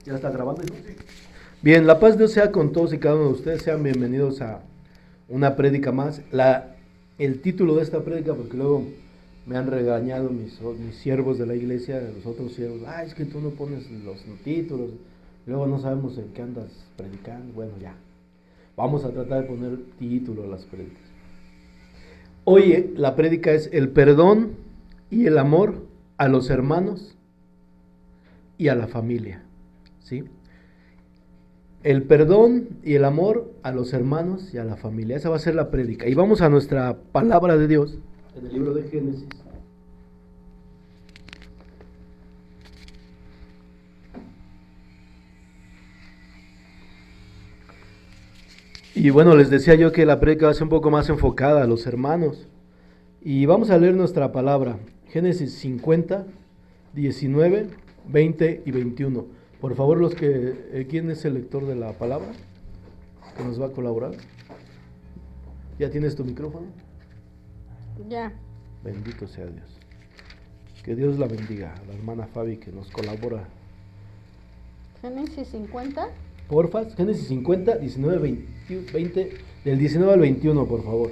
¿Ya está grabando? Sí. Bien, la paz de Dios sea con todos y cada uno de ustedes. Sean bienvenidos a una prédica más. El título de esta prédica, porque luego me han regañado mis siervos de la iglesia, los otros siervos. Es que tú no pones los títulos. Luego no sabemos en qué andas predicando. Bueno, ya. Vamos a tratar de poner título a las prédicas. Hoy la prédica es el perdón y el amor a los hermanos y a la familia. ¿Sí? El perdón y el amor a los hermanos y a la familia. Esa va a ser la prédica. Y vamos a nuestra palabra de Dios en el libro de Génesis. Y bueno, les decía yo que la prédica va a ser un poco más enfocada a los hermanos. Y vamos a leer nuestra palabra. Génesis 50, 19, 20 y 21. Por favor, ¿quién es el lector de la palabra que nos va a colaborar? ¿Ya tienes tu micrófono? Ya. Bendito sea Dios. Que Dios la bendiga, a la hermana Fabi que nos colabora. Génesis 50. Porfa, Génesis 50, 19, 20, del 19 al 21, por favor.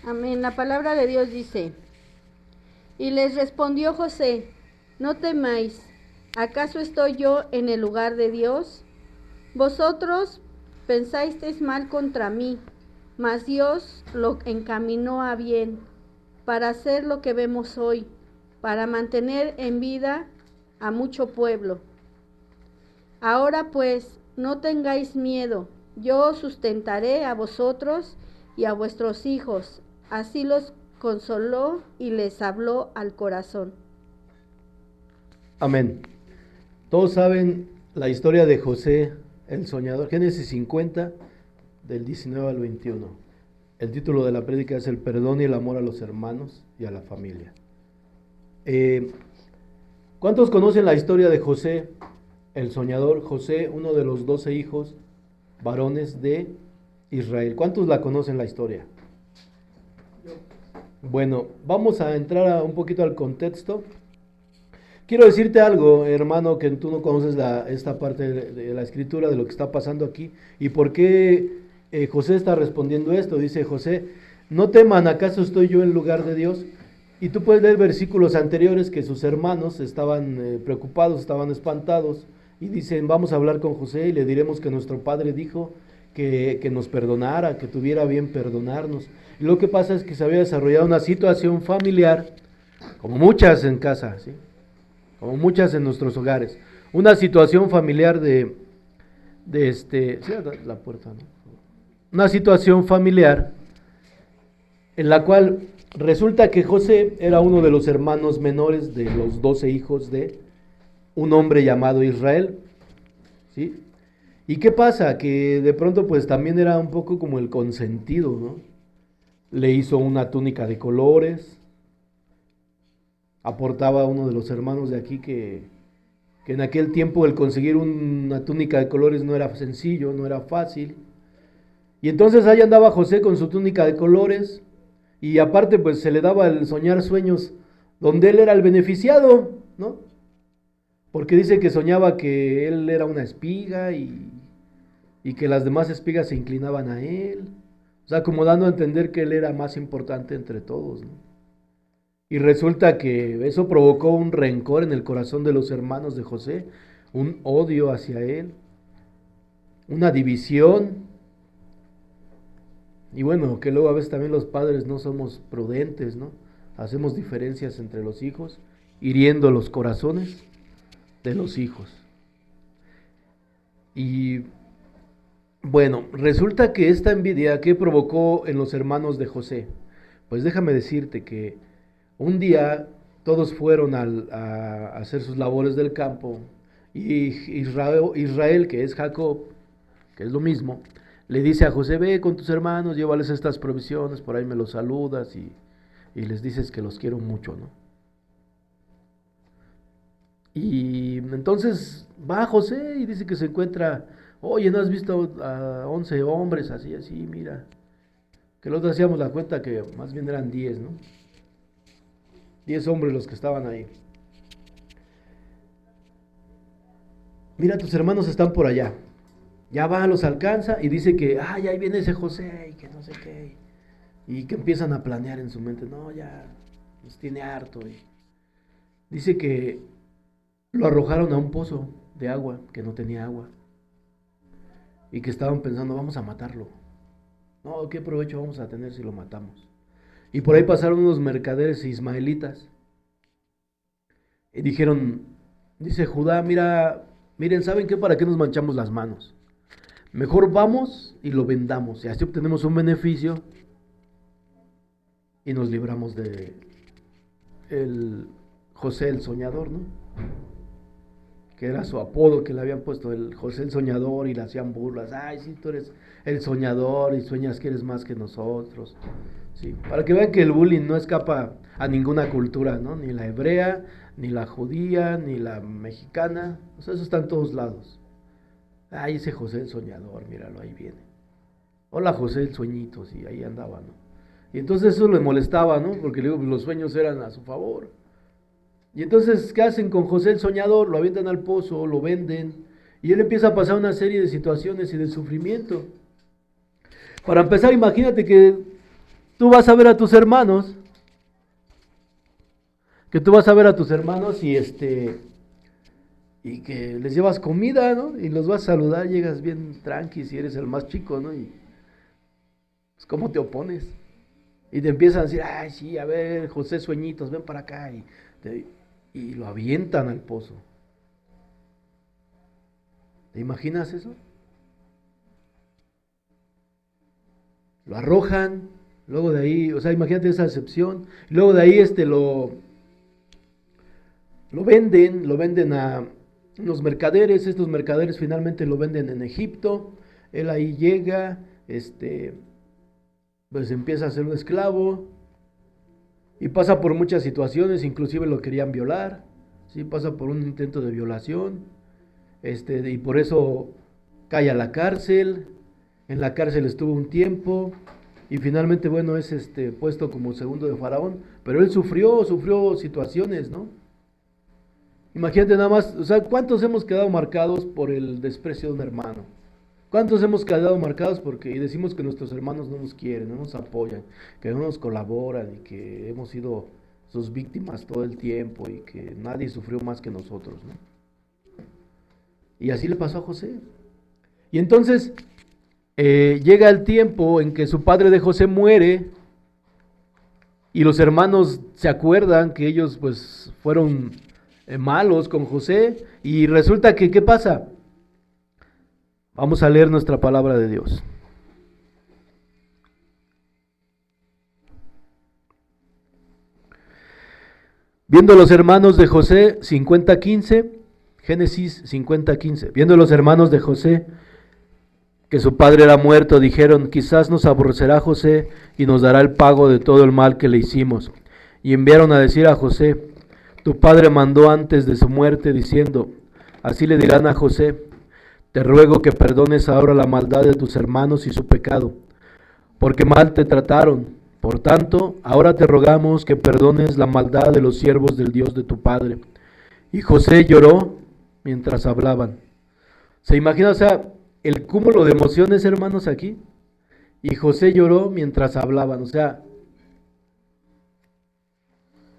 Amén. La palabra de Dios dice: Y les respondió José: No temáis, ¿acaso estoy yo en el lugar de Dios? Vosotros pensasteis mal contra mí, mas Dios lo encaminó a bien, para hacer lo que vemos hoy, para mantener en vida a mucho pueblo. Ahora pues, no tengáis miedo, yo os sustentaré a vosotros y a vuestros hijos. Así los consoló y les habló al corazón. Amén. Todos saben la historia de José, el soñador. Génesis 50, del 19 al 21. El título de la prédica es el perdón y el amor a los hermanos y a la familia. ¿Cuántos conocen la historia de José, el soñador? José, uno de los 12 hijos varones de Israel. ¿Cuántos la conocen la historia? Bueno, vamos a entrar un poquito al contexto. Quiero decirte algo, hermano, que tú no conoces esta parte de la escritura, de lo que está pasando aquí, y por qué José está respondiendo esto. Dice José: no teman, ¿acaso estoy yo en lugar de Dios? Y tú puedes ver versículos anteriores que sus hermanos estaban preocupados, estaban espantados, y dicen: vamos a hablar con José y le diremos que nuestro padre dijo que nos perdonara, que tuviera bien perdonarnos. Y lo que pasa es que se había desarrollado una situación familiar, como muchas en casa, ¿sí? Como muchas en nuestros hogares, una situación familiar cierra la puerta, ¿no? Una situación familiar en la cual resulta que José era uno de los hermanos menores de los 12 hijos de un hombre llamado Israel, ¿sí? ¿Y qué pasa? Que de pronto pues también era un poco como el consentido, ¿no? Le hizo una túnica de colores. Aportaba uno de los hermanos de aquí que en aquel tiempo el conseguir una túnica de colores no era sencillo, no era fácil. Y entonces ahí andaba José con su túnica de colores, y aparte pues se le daba el soñar sueños donde él era el beneficiado, ¿no? Porque dice que soñaba que él era una espiga y que las demás espigas se inclinaban a él. O sea, como dando a entender que él era más importante entre todos, ¿no? Y resulta que eso provocó un rencor en el corazón de los hermanos de José, un odio hacia él, una división. Y bueno, que luego a veces también los padres no somos prudentes, ¿no? Hacemos diferencias entre los hijos, hiriendo los corazones de los hijos. Y bueno, resulta que esta envidia que provocó en los hermanos de José, pues déjame decirte que un día todos fueron a hacer sus labores del campo, y Israel, que es Jacob, que es lo mismo, le dice a José: ve con tus hermanos, llévales estas provisiones, por ahí me los saludas y les dices que los quiero mucho, ¿no? Y entonces va José y dice que se encuentra: oye, ¿no has visto a 11 hombres así, así? Mira, que los hacíamos la cuenta que más bien eran 10, ¿no? 10 hombres los que estaban ahí. Mira, tus hermanos están por allá. Ya va, los alcanza y dice que, ay, ahí viene ese José y que no sé qué. Y que empiezan a planear en su mente, no, ya nos tiene harto. Y dice que lo arrojaron a un pozo de agua, que no tenía agua. Y que estaban pensando, vamos a matarlo. No, ¿qué provecho vamos a tener si lo matamos? Y por ahí pasaron unos mercaderes ismaelitas. Y dijeron, dice Judá, miren, ¿saben qué? ¿Para qué nos manchamos las manos? Mejor vamos y lo vendamos. Y así obtenemos un beneficio y nos libramos de el José el Soñador, ¿no? Que era su apodo que le habían puesto, el José el Soñador, y le hacían burlas. Ay, sí, tú eres el soñador y sueñas que eres más que nosotros. Sí, para que vean que el bullying no escapa a ninguna cultura, ¿no? Ni la hebrea, ni la judía, ni la mexicana. O sea, eso está en todos lados. Ay, ese José el Soñador, míralo, ahí viene. Hola José el Sueñito, sí, ahí andaba, ¿no? Y entonces eso le molestaba, ¿no? Porque luego los sueños eran a su favor. Y entonces, ¿qué hacen con José el Soñador? Lo avientan al pozo, lo venden, y él empieza a pasar una serie de situaciones y de sufrimiento. Para empezar, imagínate que tú vas a ver a tus hermanos, y que les llevas comida, ¿no? Y los vas a saludar, llegas bien tranqui si eres el más chico, ¿no? Y pues, ¿cómo te opones? Y te empiezan a decir, ay, sí, a ver, José Sueñitos, ven para acá. Y lo avientan al pozo. ¿Te imaginas eso? Lo arrojan, luego de ahí, o sea, imagínate esa excepción. Luego de ahí lo venden a los mercaderes. Estos mercaderes finalmente lo venden en Egipto. Él ahí llega, pues empieza a ser un esclavo y pasa por muchas situaciones, inclusive lo querían violar, ¿sí? Pasa por un intento de violación, y por eso cae a la cárcel. En la cárcel estuvo un tiempo y finalmente, bueno, es puesto como segundo de Faraón, pero él sufrió situaciones, ¿no? Imagínate nada más, o sea, ¿cuántos hemos quedado marcados por el desprecio de un hermano? ¿Cuántos hemos quedado marcados porque y decimos que nuestros hermanos no nos quieren, no nos apoyan, que no nos colaboran y que hemos sido sus víctimas todo el tiempo y que nadie sufrió más que nosotros, ¿no? Y así le pasó a José. Y entonces llega el tiempo en que su padre de José muere y los hermanos se acuerdan que ellos pues fueron malos con José y resulta que ¿qué pasa? Vamos a leer nuestra palabra de Dios. Viendo los hermanos de José, 50:15, Génesis 50:15. Viendo los hermanos de José que su padre era muerto, dijeron, quizás nos aborrecerá José y nos dará el pago de todo el mal que le hicimos. Y enviaron a decir a José, tu padre mandó antes de su muerte diciendo, así le dirán a José, te ruego que perdones ahora la maldad de tus hermanos y su pecado, porque mal te trataron. Por tanto, ahora te rogamos que perdones la maldad de los siervos del Dios de tu padre. Y José lloró mientras hablaban. ¿Se imagina, o sea, el cúmulo de emociones, hermanos, aquí? Y José lloró mientras hablaban, o sea,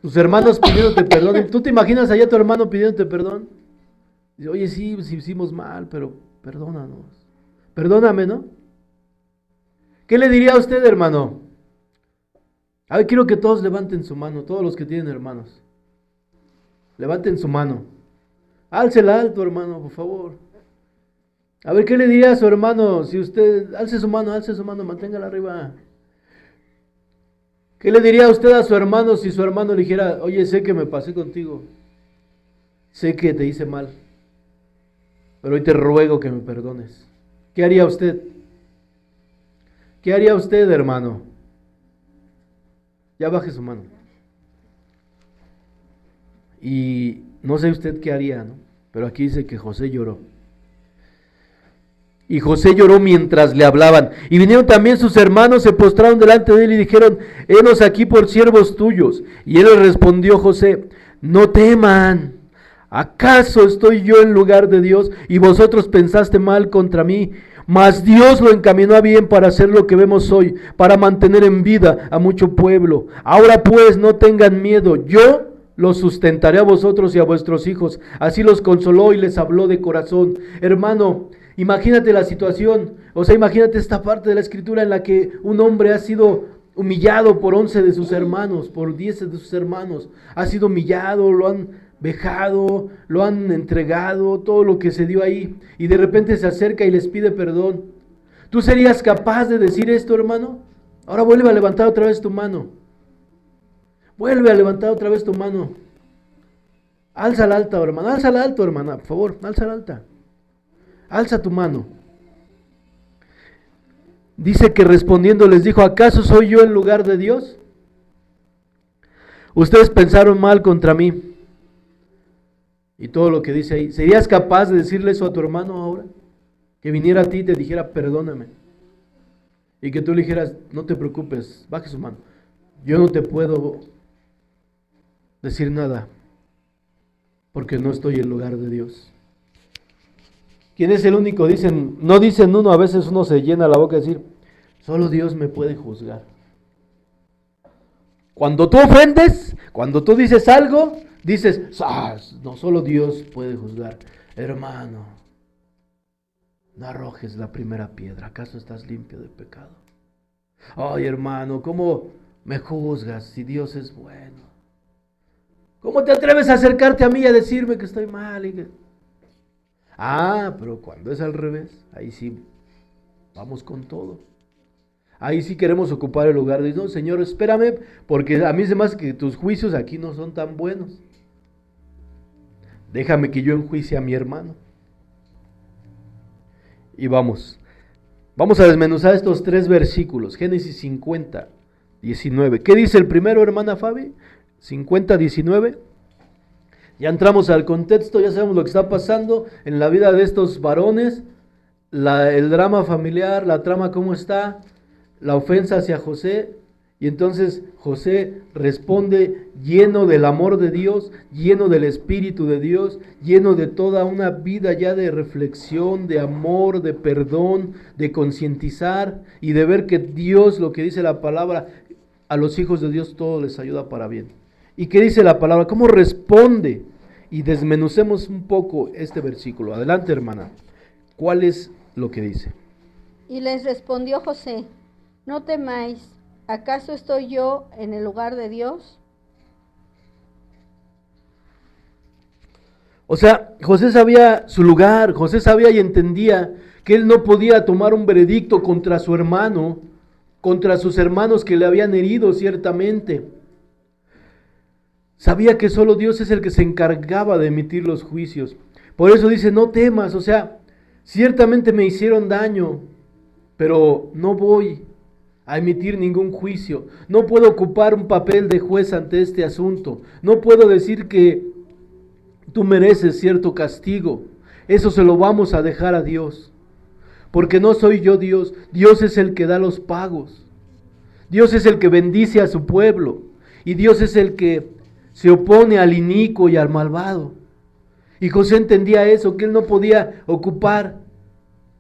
tus hermanos pidiéndote perdón. ¿Tú te imaginas allá a tu hermano pidiéndote perdón? Dice, oye, sí, hicimos mal, pero perdónanos. Perdóname, ¿no? ¿Qué le diría a usted, hermano? A ver, quiero que todos levanten su mano, todos los que tienen hermanos. Levanten su mano. Álcela alto, hermano, por favor. A ver, ¿qué le diría a su hermano si usted... alce su mano, manténgala arriba. ¿Qué le diría usted a su hermano si su hermano le dijera, oye, sé que me pasé contigo, sé que te hice mal, pero hoy te ruego que me perdones? ¿Qué haría usted? ¿Qué haría usted, hermano? Ya baje su mano. Y no sé usted qué haría, ¿no? Pero aquí dice que José lloró. Y José lloró mientras le hablaban. Y vinieron también sus hermanos, se postraron delante de él y dijeron: henos aquí por siervos tuyos. Y él les respondió: José, no teman. ¿Acaso estoy yo en lugar de Dios? Y vosotros pensaste mal contra mí. Mas Dios lo encaminó a bien para hacer lo que vemos hoy, para mantener en vida a mucho pueblo. Ahora pues no tengan miedo, yo los sustentaré a vosotros y a vuestros hijos. Así los consoló y les habló de corazón. Hermano, imagínate la situación, imagínate esta parte de la escritura en la que un hombre ha sido humillado por 11 de sus hermanos, por 10 de sus hermanos. Ha sido humillado, lo han vejado, lo han entregado, todo lo que se dio ahí, y de repente se acerca y les pide perdón. ¿Tú serías capaz de decir esto, hermano? Ahora vuelve a levantar otra vez tu mano. Vuelve a levantar otra vez tu mano. Álzala alta, hermano. Álzala alto, hermana, por favor. Álzala alta. Alza tu mano. Dice que respondiendo les dijo: ¿acaso soy yo en lugar de Dios? Ustedes pensaron mal contra mí. Y todo lo que dice ahí. ¿Serías capaz de decirle eso a tu hermano ahora? Que viniera a ti y te dijera: perdóname. Y que tú le dijeras: no te preocupes, baje su mano. Yo no te puedo decir nada, porque no estoy en lugar de Dios. ¿Quién es el único? No dicen uno, a veces uno se llena la boca de decir: solo Dios me puede juzgar. Cuando tú ofendes, cuando tú dices algo, dices: no, solo Dios puede juzgar. Hermano, no arrojes la primera piedra, ¿acaso estás limpio de pecado? Ay, hermano, ¿cómo me juzgas si Dios es bueno? ¿Cómo te atreves a acercarte a mí y a decirme que estoy mal? Pero cuando es al revés, ahí sí vamos con todo. Ahí sí queremos ocupar el lugar de Dios. No, Señor, espérame, porque a mí se me hace que tus juicios aquí no son tan buenos. Déjame que yo enjuicie a mi hermano. Y vamos a desmenuzar estos 3 versículos. Génesis 50, 19. ¿Qué dice el primero, hermana Fabi? 50, 19. Ya entramos al contexto, ya sabemos lo que está pasando en la vida de estos varones, el drama familiar, la trama cómo está, la ofensa hacia José. Y entonces José responde lleno del amor de Dios, lleno del Espíritu de Dios, lleno de toda una vida ya de reflexión, de amor, de perdón, de concientizar y de ver que Dios, lo que dice la palabra, a los hijos de Dios todo les ayuda para bien. ¿Y qué dice la palabra? ¿Cómo responde? Y desmenucemos un poco este versículo. Adelante, hermana. ¿Cuál es lo que dice? Y les respondió José: no temáis. ¿Acaso estoy yo en el lugar de Dios? José sabía su lugar, José sabía y entendía que él no podía tomar un veredicto contra su hermano, contra sus hermanos que le habían herido ciertamente. Sabía que solo Dios es el que se encargaba de emitir los juicios. Por eso dice: no temas, ciertamente me hicieron daño, pero no voy a emitir ningún juicio. No puedo ocupar un papel de juez ante este asunto. No puedo decir que tú mereces cierto castigo. Eso se lo vamos a dejar a Dios. Porque no soy yo Dios. Dios es el que da los pagos. Dios es el que bendice a su pueblo. Y Dios es el que se opone al inicuo y al malvado. Y José entendía eso, que él no podía ocupar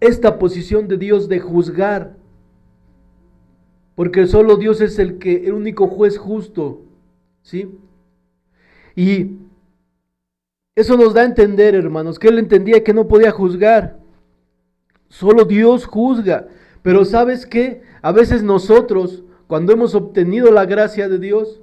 esta posición de Dios de juzgar. Porque solo Dios es el único juez justo, ¿sí? Y eso nos da a entender, hermanos, que él entendía que no podía juzgar. Solo Dios juzga. Pero ¿sabes qué? A veces nosotros, cuando hemos obtenido la gracia de Dios,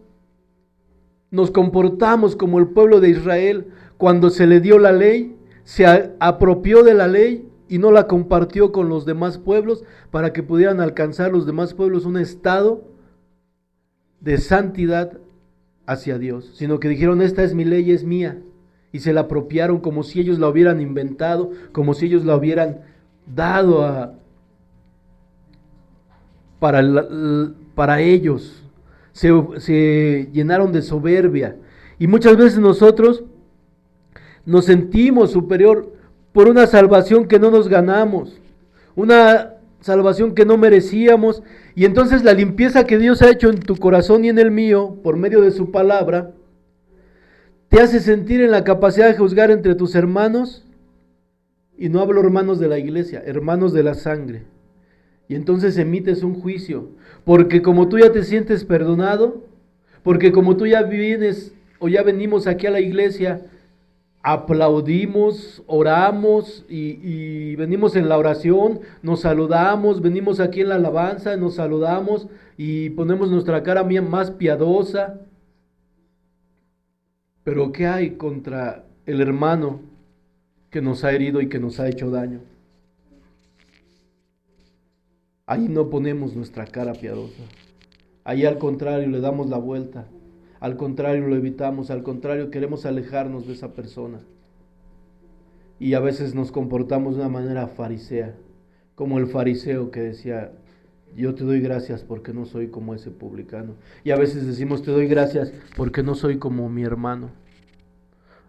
nos comportamos como el pueblo de Israel cuando se le dio la ley, se apropió de la ley y no la compartió con los demás pueblos para que pudieran alcanzar los demás pueblos un estado de santidad hacia Dios, sino que dijeron: esta es mi ley, es mía, y se la apropiaron como si ellos la hubieran inventado, como si ellos la hubieran dado para ellos. Se llenaron de soberbia, y muchas veces nosotros nos sentimos superior por una salvación que no nos ganamos, una salvación que no merecíamos. Y entonces la limpieza que Dios ha hecho en tu corazón y en el mío, por medio de su palabra, te hace sentir en la capacidad de juzgar entre tus hermanos. Y no hablo hermanos de la iglesia, hermanos de la sangre. Y entonces emites un juicio, porque como tú ya te sientes perdonado, porque como tú ya vienes o ya venimos aquí a la iglesia, aplaudimos, oramos y venimos en la oración, nos saludamos, venimos aquí en la alabanza, nos saludamos y ponemos nuestra cara más piadosa. Pero ¿qué hay contra el hermano que nos ha herido y que nos ha hecho daño? Ahí no ponemos nuestra cara piadosa. Ahí al contrario le damos la vuelta. Al contrario lo evitamos. Al contrario queremos alejarnos de esa persona. Y a veces nos comportamos de una manera farisea. Como el fariseo que decía, yo te doy gracias porque no soy como ese publicano. Y a veces decimos, te doy gracias porque no soy como mi hermano.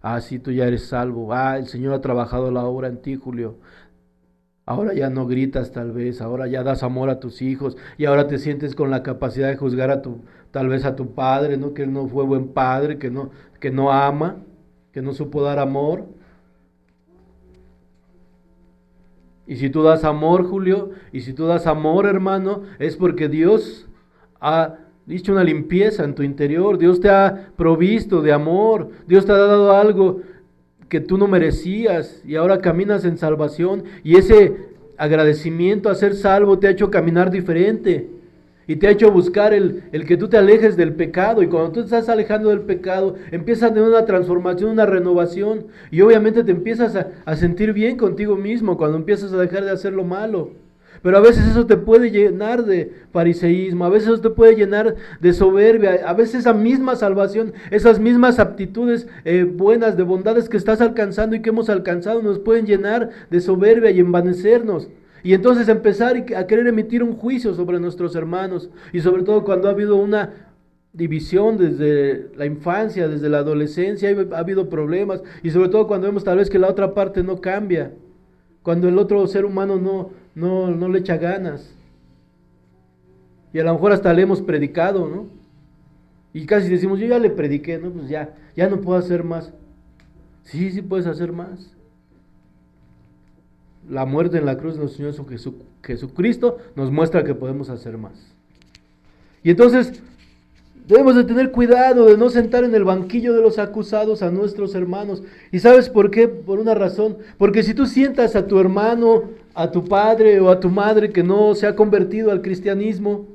Ah, sí, tú ya eres salvo. Ah, el Señor ha trabajado la obra en ti, Julio. Ahora ya no gritas tal vez, ahora ya das amor a tus hijos y ahora te sientes con la capacidad de juzgar tal vez a tu padre, ¿no? Que él no fue buen padre, que no ama, que no supo dar amor. Y si tú das amor, Julio, y si tú das amor, hermano, es porque Dios ha hecho una limpieza en tu interior, Dios te ha provisto de amor, Dios te ha dado algo que tú no merecías y ahora caminas en salvación y ese agradecimiento a ser salvo te ha hecho caminar diferente y te ha hecho buscar el que tú te alejes del pecado y cuando tú te estás alejando del pecado empiezas a tener una transformación, una renovación y obviamente te empiezas a sentir bien contigo mismo cuando empiezas a dejar de hacer lo malo. Pero a veces eso te puede llenar de fariseísmo, a veces eso te puede llenar de soberbia, a veces esa misma salvación, esas mismas aptitudes buenas, de bondades que estás alcanzando y que hemos alcanzado, nos pueden llenar de soberbia y envanecernos. Y entonces empezar a querer emitir un juicio sobre nuestros hermanos, y sobre todo cuando ha habido una división desde la infancia, desde la adolescencia, ha habido problemas, y sobre todo cuando vemos tal vez que la otra parte no cambia. Cuando el otro ser humano no le echa ganas. Y a lo mejor hasta le hemos predicado, ¿no? Y casi decimos, yo ya le prediqué, ¿no? Pues ya no puedo hacer más. Sí, sí puedes hacer más. La muerte en la cruz de nuestro Señor Jesucristo nos muestra que podemos hacer más. Y entonces debemos de tener cuidado de no sentar en el banquillo de los acusados a nuestros hermanos. ¿Y sabes por qué? Por una razón. Porque si tú sientas a tu hermano, a tu padre o a tu madre que no se ha convertido al cristianismo,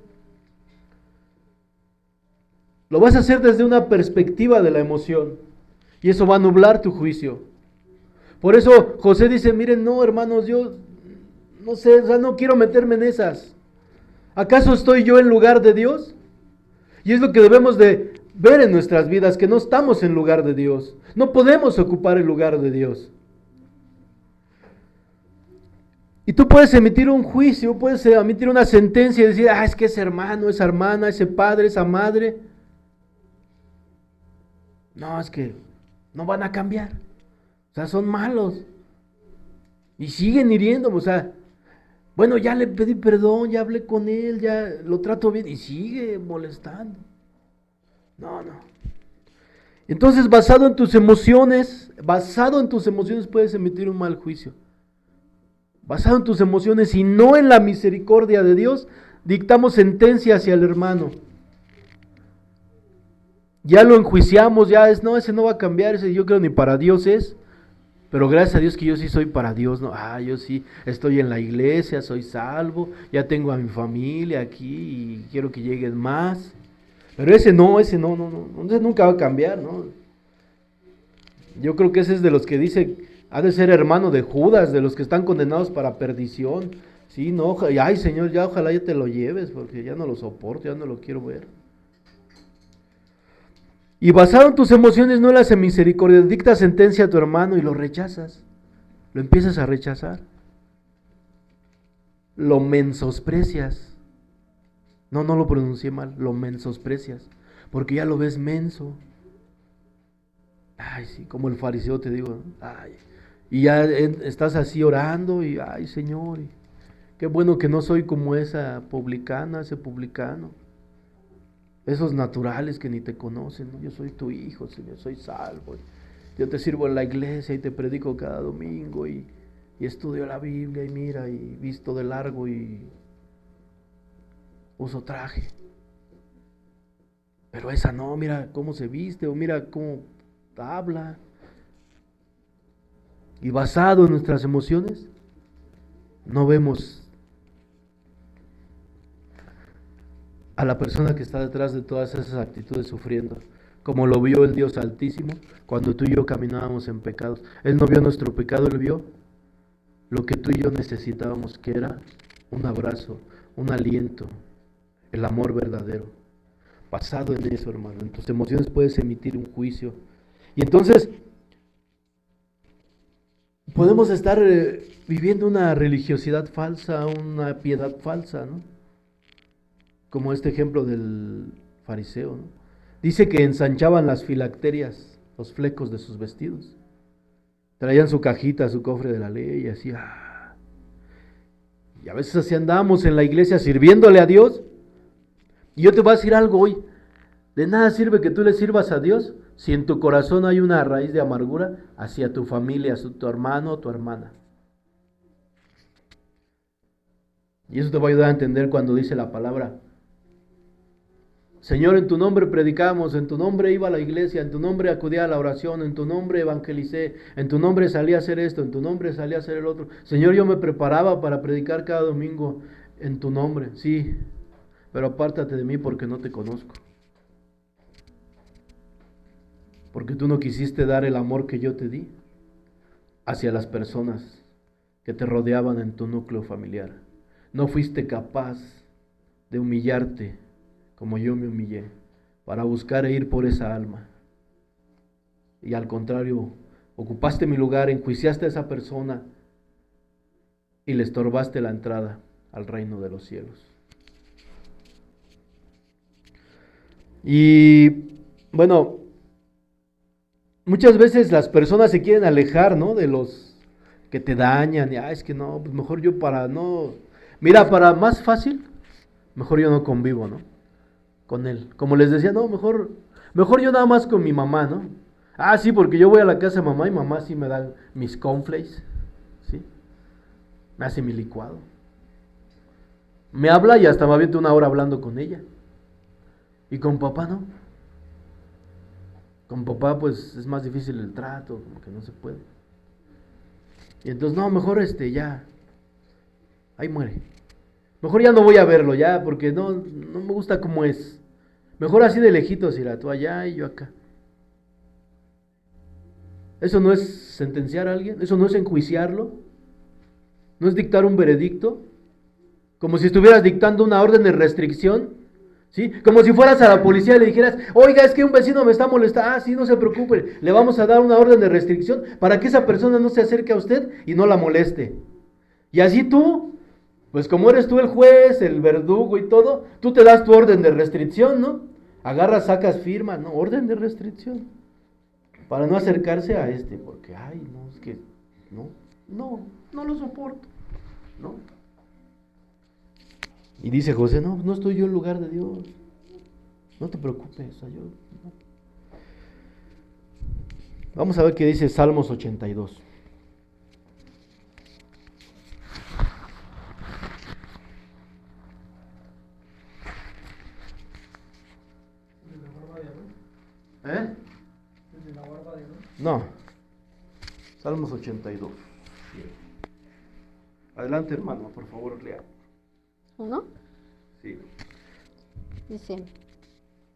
lo vas a hacer desde una perspectiva de la emoción. Y eso va a nublar tu juicio. Por eso José dice, miren, no hermanos, yo no sé, o sea, no quiero meterme en esas. ¿Acaso estoy yo en lugar de Dios? Y es lo que debemos de ver en nuestras vidas, que no estamos en lugar de Dios. No podemos ocupar el lugar de Dios. Y tú puedes emitir un juicio, puedes emitir una sentencia y decir, es que ese hermano, esa hermana, ese padre, esa madre, no, es que no van a cambiar. O sea, son malos. Y siguen hiriéndome, o sea, bueno, ya le pedí perdón, ya hablé con él, ya lo trato bien y sigue molestando. No. Entonces, basado en tus emociones puedes emitir un mal juicio. Basado en tus emociones y no en la misericordia de Dios, dictamos sentencia hacia el hermano. Ya lo enjuiciamos, no, ese no va a cambiar, ese yo creo ni para Dios es. Pero gracias a Dios que yo sí soy para Dios, ¿no? Yo sí estoy en la iglesia, soy salvo, ya tengo a mi familia aquí y quiero que lleguen más. Pero ese no, ese nunca va a cambiar, ¿no? Yo creo que ese es de los que dice, ha de ser hermano de Judas, de los que están condenados para perdición. Sí, no, ay Señor, ya ojalá ya te lo lleves, porque ya no lo soporto, ya no lo quiero ver. Y basado en tus emociones no le hace misericordia, dicta sentencia a tu hermano y lo rechazas, lo empiezas a rechazar, lo mensoprecias, no lo pronuncié mal, lo mensoprecias, porque ya lo ves menso, sí, como el fariseo te digo, y ya estás así orando y Señor, Qué bueno que no soy como esa publicana, ese publicano. Esos naturales que ni te conocen, ¿no? Yo soy tu hijo, Señor, soy salvo. Yo te sirvo en la iglesia y te predico cada domingo y estudio la Biblia y mira y visto de largo y uso traje. Pero esa no, mira cómo se viste o mira cómo habla. Y basado en nuestras emociones, no vemos a la persona que está detrás de todas esas actitudes sufriendo, como lo vio el Dios Altísimo cuando tú y yo caminábamos en pecados. Él no vio nuestro pecado, Él vio lo que tú y yo necesitábamos, que era un abrazo, un aliento, el amor verdadero. Basado en eso, hermano, en tus emociones puedes emitir un juicio. Y entonces podemos estar viviendo una religiosidad falsa, una piedad falsa, ¿no? Como este ejemplo del fariseo, ¿no? Dice que ensanchaban las filacterias, los flecos de sus vestidos. Traían su cajita, su cofre de la ley y así. Y a veces así andamos en la iglesia sirviéndole a Dios. Y yo te voy a decir algo hoy. De nada sirve que tú le sirvas a Dios si en tu corazón hay una raíz de amargura hacia tu familia, hacia tu hermano o tu hermana. Y eso te va a ayudar a entender cuando dice la palabra: Señor, en tu nombre predicamos, en tu nombre iba a la iglesia, en tu nombre acudía a la oración, en tu nombre evangelicé, en tu nombre salí a hacer esto, en tu nombre salí a hacer el otro. Señor, yo me preparaba para predicar cada domingo en tu nombre, sí, pero apártate de mí porque no te conozco. Porque tú no quisiste dar el amor que yo te di hacia las personas que te rodeaban en tu núcleo familiar. No fuiste capaz de humillarte como yo me humillé, para buscar e ir por esa alma. Y al contrario, ocupaste mi lugar, enjuiciaste a esa persona y le estorbaste la entrada al reino de los cielos. Y bueno, muchas veces las personas se quieren alejar, ¿no? De los que te dañan. Y, es que no, pues mejor yo para no... Mira, para más fácil, mejor yo no convivo, ¿no? Con él. Como les decía, no, mejor yo nada más con mi mamá, ¿no? Sí, porque yo voy a la casa de mamá y mamá sí me da mis cornflakes, ¿sí? Me hace mi licuado. Me habla y hasta me aviento una hora hablando con ella. Y con papá, ¿no? Con papá pues es más difícil el trato, como que no se puede. Y entonces, no, mejor ya, ahí muere. Mejor ya no voy a verlo ya, porque no me gusta cómo es. Mejor así de lejitos, irá tú allá y yo acá. Eso no es sentenciar a alguien, eso no es enjuiciarlo, no es dictar un veredicto, como si estuvieras dictando una orden de restricción, ¿sí? Como si fueras a la policía y le dijeras: oiga, es que un vecino me está molestando. Sí, no se preocupe, le vamos a dar una orden de restricción para que esa persona no se acerque a usted y no la moleste. Y así tú, pues como eres tú el juez, el verdugo y todo, tú te das tu orden de restricción, ¿no? Agarras, sacas firma, ¿no? Orden de restricción. Para no acercarse a porque, no, es que, no lo soporto, ¿no? Y dice José: no estoy yo en lugar de Dios, no te preocupes, no. Vamos a ver qué dice Salmos 82. ¿Eh? No. Salmos 82. Adelante, hermano, por favor, lea. ¿Uno? Sí. Dice: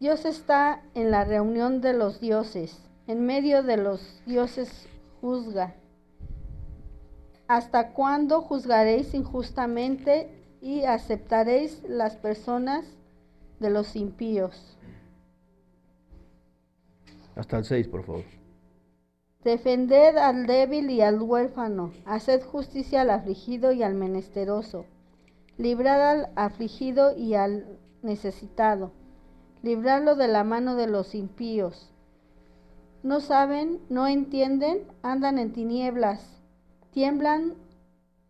Dios está en la reunión de los dioses, en medio de los dioses juzga. ¿Hasta cuándo juzgaréis injustamente y aceptaréis las personas de los impíos? Hasta el 6, por favor. Defended al débil y al huérfano, haced justicia al afligido y al menesteroso. Librad al afligido y al necesitado. Libradlo de la mano de los impíos. No saben, no entienden, andan en tinieblas, tiemblan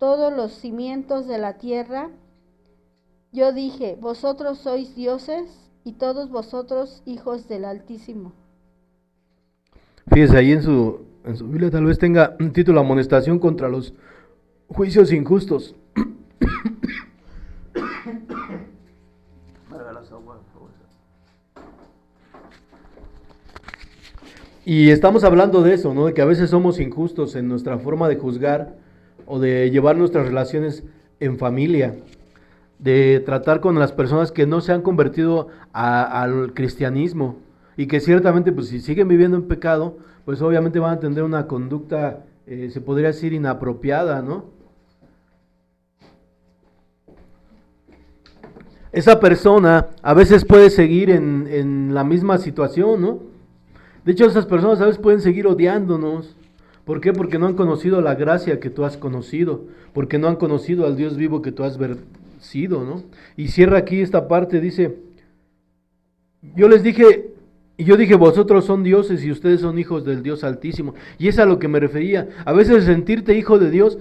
todos los cimientos de la tierra. Yo dije, vosotros sois dioses y todos vosotros hijos del Altísimo. Fíjese, ahí en su Biblia tal vez tenga un título: amonestación contra los juicios injustos. Y estamos hablando de eso, ¿no? De que a veces somos injustos en nuestra forma de juzgar o de llevar nuestras relaciones en familia, de tratar con las personas que no se han convertido al cristianismo y que ciertamente, pues si siguen viviendo en pecado, pues obviamente van a tener una conducta, se podría decir, inapropiada, ¿no? Esa persona a veces puede seguir en la misma situación, ¿no? De hecho, esas personas a veces pueden seguir odiándonos. ¿Por qué? Porque no han conocido la gracia que tú has conocido, porque no han conocido al Dios vivo que tú has sido, ¿no? Y cierra aquí esta parte, dice, yo dije, vosotros son dioses y ustedes son hijos del Dios Altísimo. Y es a lo que me refería. A veces sentirte hijo de Dios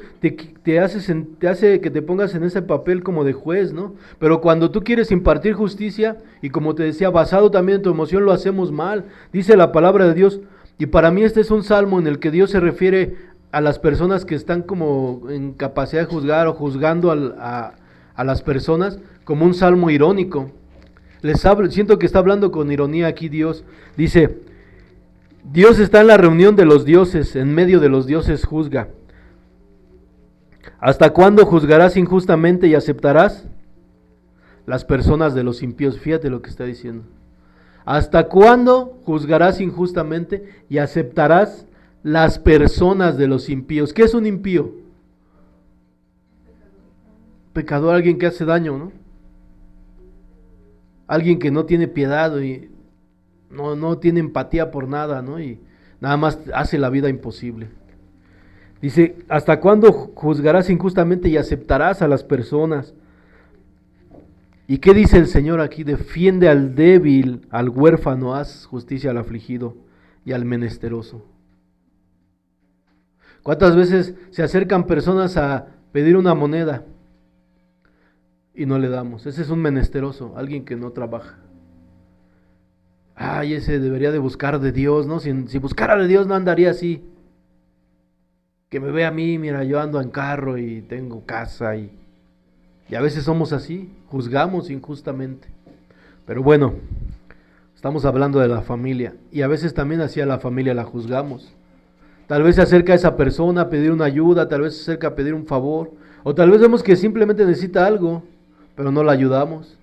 te hace que te pongas en ese papel como de juez, ¿no? Pero cuando tú quieres impartir justicia, y como te decía, basado también en tu emoción, lo hacemos mal. Dice la palabra de Dios, y para mí este es un salmo en el que Dios se refiere a las personas que están como en capacidad de juzgar o juzgando a las personas, como un salmo irónico. Siento que está hablando con ironía aquí Dios. Dice, Dios está en la reunión de los dioses, en medio de los dioses juzga. ¿Hasta cuándo juzgarás injustamente y aceptarás las personas de los impíos? Fíjate lo que está diciendo. ¿Hasta cuándo juzgarás injustamente y aceptarás las personas de los impíos? ¿Qué es un impío? Pecador, alguien que hace daño, ¿no? Alguien que no tiene piedad y no tiene empatía por nada, ¿no? Y nada más hace la vida imposible. Dice, ¿hasta cuándo juzgarás injustamente y aceptarás a las personas? ¿Y qué dice el Señor aquí? Defiende al débil, al huérfano, haz justicia al afligido y al menesteroso. ¿Cuántas veces se acercan personas a pedir una moneda y no le damos? Ese es un menesteroso, alguien que no trabaja. Ay, ese debería de buscar de Dios, ¿no? Si buscara de Dios no andaría así. Que me vea a mí, mira, yo ando en carro y tengo casa y a veces somos así, juzgamos injustamente. Pero bueno, estamos hablando de la familia y a veces también así a la familia la juzgamos. Tal vez se acerca a esa persona a pedir una ayuda, tal vez se acerca a pedir un favor, o tal vez vemos que simplemente necesita algo, pero no la ayudamos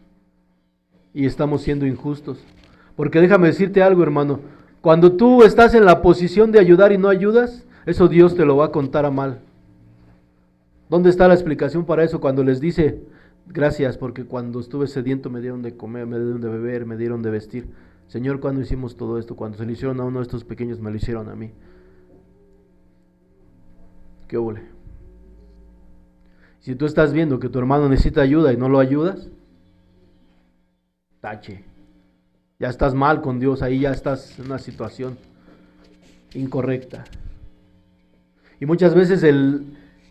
y estamos siendo injustos. Porque déjame decirte algo, hermano, cuando tú estás en la posición de ayudar y no ayudas, eso Dios te lo va a contar a mal. ¿Dónde está la explicación para eso? Cuando les dice, gracias porque cuando estuve sediento me dieron de comer, me dieron de beber, me dieron de vestir. Señor, ¿cuándo hicimos todo esto? Cuando se lo hicieron a uno de estos pequeños, me lo hicieron a mí. ¿Qué ole? Si tú estás viendo que tu hermano necesita ayuda y no lo ayudas, tache. Ya estás mal con Dios, ahí ya estás en una situación incorrecta. Y muchas veces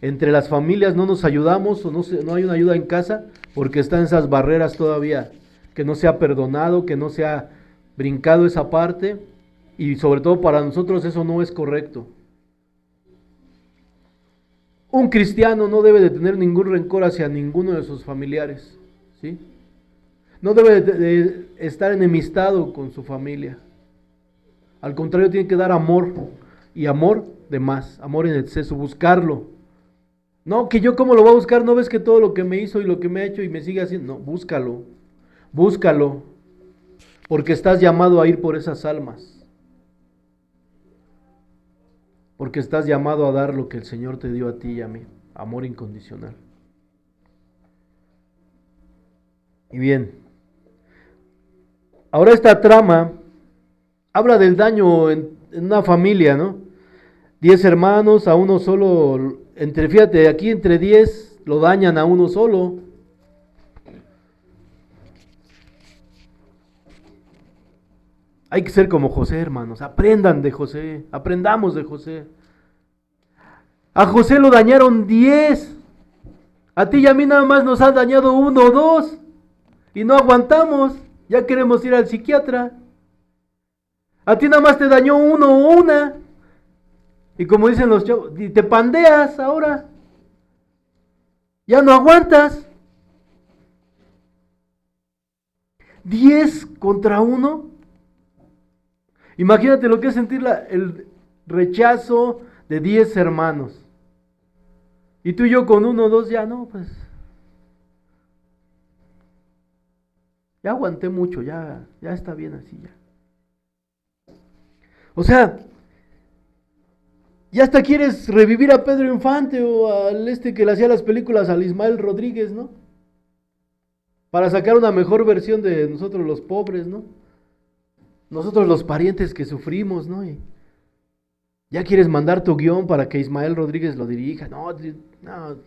entre las familias no nos ayudamos o no hay una ayuda en casa porque están esas barreras todavía, que no se ha perdonado, que no se ha brincado esa parte, y sobre todo para nosotros eso no es correcto. Un cristiano no debe de tener ningún rencor hacia ninguno de sus familiares, ¿sí? No debe de estar enemistado con su familia. Al contrario, tiene que dar amor, y amor de más, amor en exceso, buscarlo. No, que yo cómo lo voy a buscar, no ves que todo lo que me hizo y lo que me ha hecho y me sigue haciendo. No, búscalo, porque estás llamado a ir por esas almas. Porque estás llamado a dar lo que el Señor te dio a ti y a mí, amor incondicional. Y bien, ahora esta trama habla del daño en una familia, ¿no? 10 hermanos, a uno solo, fíjate, aquí entre 10 lo dañan a uno solo. Hay que ser como José, hermanos, aprendan de José, aprendamos de José. A José lo dañaron 10 A ti y a mí nada más nos han dañado uno o dos y no aguantamos. Ya queremos ir al psiquiatra. A ti nada más te dañó uno o una. Y como dicen los chavos, y te pandeas ahora. Ya no aguantas. 10 contra 1. Imagínate lo que es sentir el rechazo de 10 hermanos. Y tú y yo con uno o dos ya no, pues. Ya aguanté mucho, ya está bien así ya. O sea, ya hasta quieres revivir a Pedro Infante o al que le hacía las películas, al Ismael Rodríguez, ¿no? Para sacar una mejor versión de nosotros los pobres, ¿no? Nosotros los parientes que sufrimos, ¿no? Y ya quieres mandar tu guión para que Ismael Rodríguez lo dirija. No, no,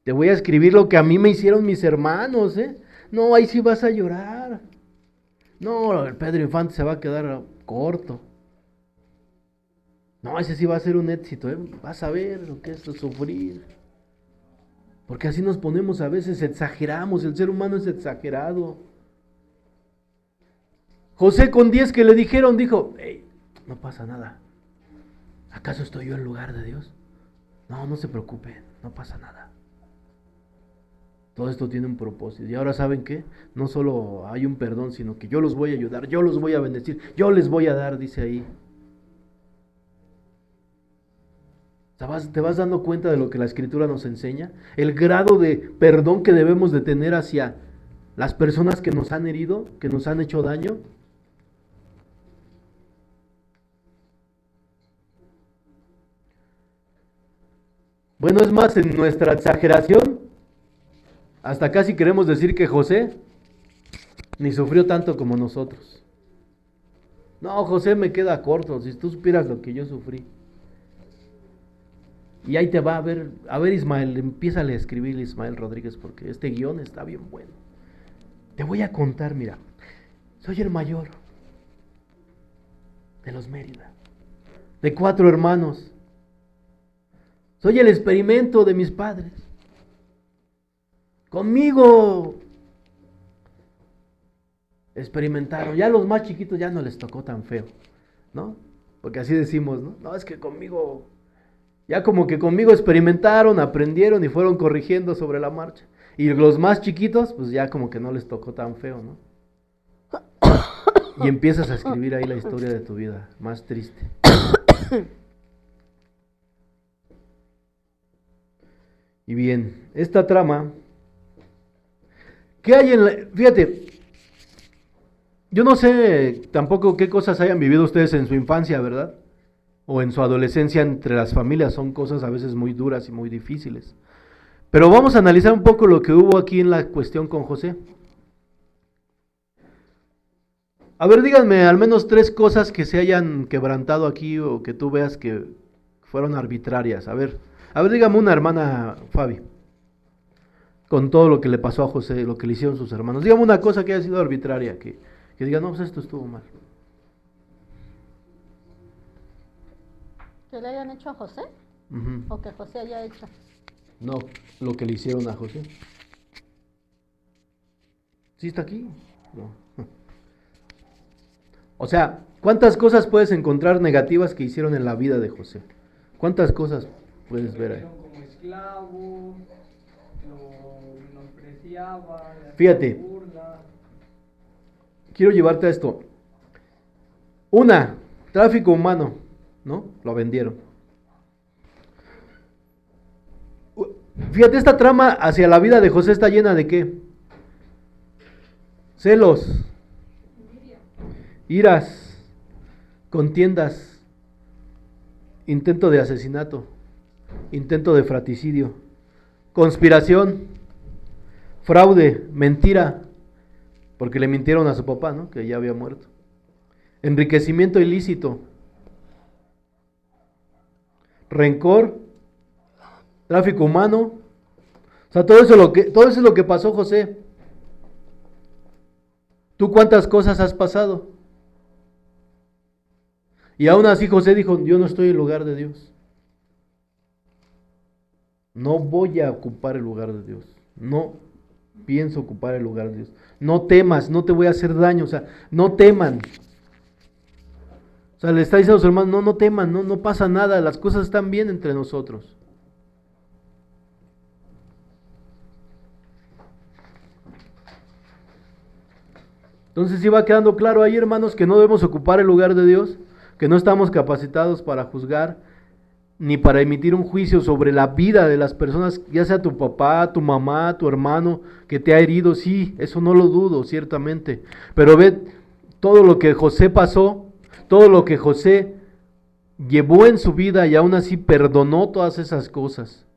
te voy a escribir lo que a mí me hicieron mis hermanos, ¿eh? No, ahí sí vas a llorar. No, el Pedro Infante se va a quedar corto. No, ese sí va a ser un éxito, ¿eh? Vas a ver lo que es sufrir. Porque así nos ponemos a veces, exageramos, el ser humano es exagerado. José con 10 que le dijeron, dijo, hey, no pasa nada. ¿Acaso estoy yo en lugar de Dios? No, no se preocupen, no pasa nada. Todo esto tiene un propósito. Y ahora ¿saben qué? No solo hay un perdón, sino que yo los voy a ayudar, yo los voy a bendecir, yo les voy a dar, dice ahí. ¿Te vas dando cuenta de lo que la Escritura nos enseña? El grado de perdón que debemos de tener hacia las personas que nos han herido, que nos han hecho daño. Bueno, es más, en nuestra exageración, hasta casi queremos decir que José ni sufrió tanto como nosotros. No, José me queda corto, si tú supieras lo que yo sufrí. Y ahí te va a ver Ismael, empiézale a escribir Ismael Rodríguez porque este guión está bien bueno. Te voy a contar, mira, soy el mayor de los Mérida, de 4 hermanos. Soy el experimento de mis padres. Conmigo experimentaron. Ya los más chiquitos ya no les tocó tan feo, ¿no? Porque así decimos, ¿no? No, es que conmigo, ya como que conmigo experimentaron, aprendieron y fueron corrigiendo sobre la marcha. Y los más chiquitos, pues ya como que no les tocó tan feo, ¿no? Y empiezas a escribir ahí la historia de tu vida, más triste. Y bien, esta trama, ¿qué hay en la...? Fíjate, yo no sé tampoco qué cosas hayan vivido ustedes en su infancia, ¿verdad? O en su adolescencia entre las familias, son cosas a veces muy duras y muy difíciles. Pero vamos a analizar un poco lo que hubo aquí en la cuestión con José. A ver, díganme al menos 3 cosas que se hayan quebrantado aquí o que tú veas que fueron arbitrarias. A ver, dígame una, hermana Fabi, con todo lo que le pasó a José, lo que le hicieron sus hermanos. Dígame una cosa que haya sido arbitraria, que diga, no, pues esto estuvo mal. ¿Que le hayan hecho a José? ¿O que José haya hecho? No, lo que le hicieron a José. ¿Sí está aquí? No. O sea, ¿cuántas cosas puedes encontrar negativas que hicieron en la vida de José? ¿Cuántas cosas puedes ver ahí? Como esclavo, lo menospreciaba, Fíjate, burla. Quiero llevarte a esto. Una, tráfico humano, ¿no? Lo vendieron. Fíjate, esta trama hacia la vida de José está llena de ¿qué? Celos, iras, contiendas, intento de asesinato, intento de fratricidio, conspiración, fraude, mentira, porque le mintieron a su papá, ¿no? Que ya había muerto. Enriquecimiento ilícito, rencor, tráfico humano. O sea, todo eso es lo que pasó José. ¿Tú cuántas cosas has pasado? Y aún así José dijo, yo no estoy en lugar de Dios. No voy a ocupar el lugar de Dios. No pienso ocupar el lugar de Dios. No temas, no te voy a hacer daño. O sea, no teman. O sea, le está diciendo a su hermano, no teman, no pasa nada, las cosas están bien entre nosotros. Entonces sí va quedando claro ahí, hermanos, que no debemos ocupar el lugar de Dios, que no estamos capacitados para juzgar, ni para emitir un juicio sobre la vida de las personas, ya sea tu papá, tu mamá, tu hermano, que te ha herido. Sí, eso no lo dudo, ciertamente. Pero ve todo lo que José pasó, todo lo que José llevó en su vida y aún así perdonó todas esas cosas.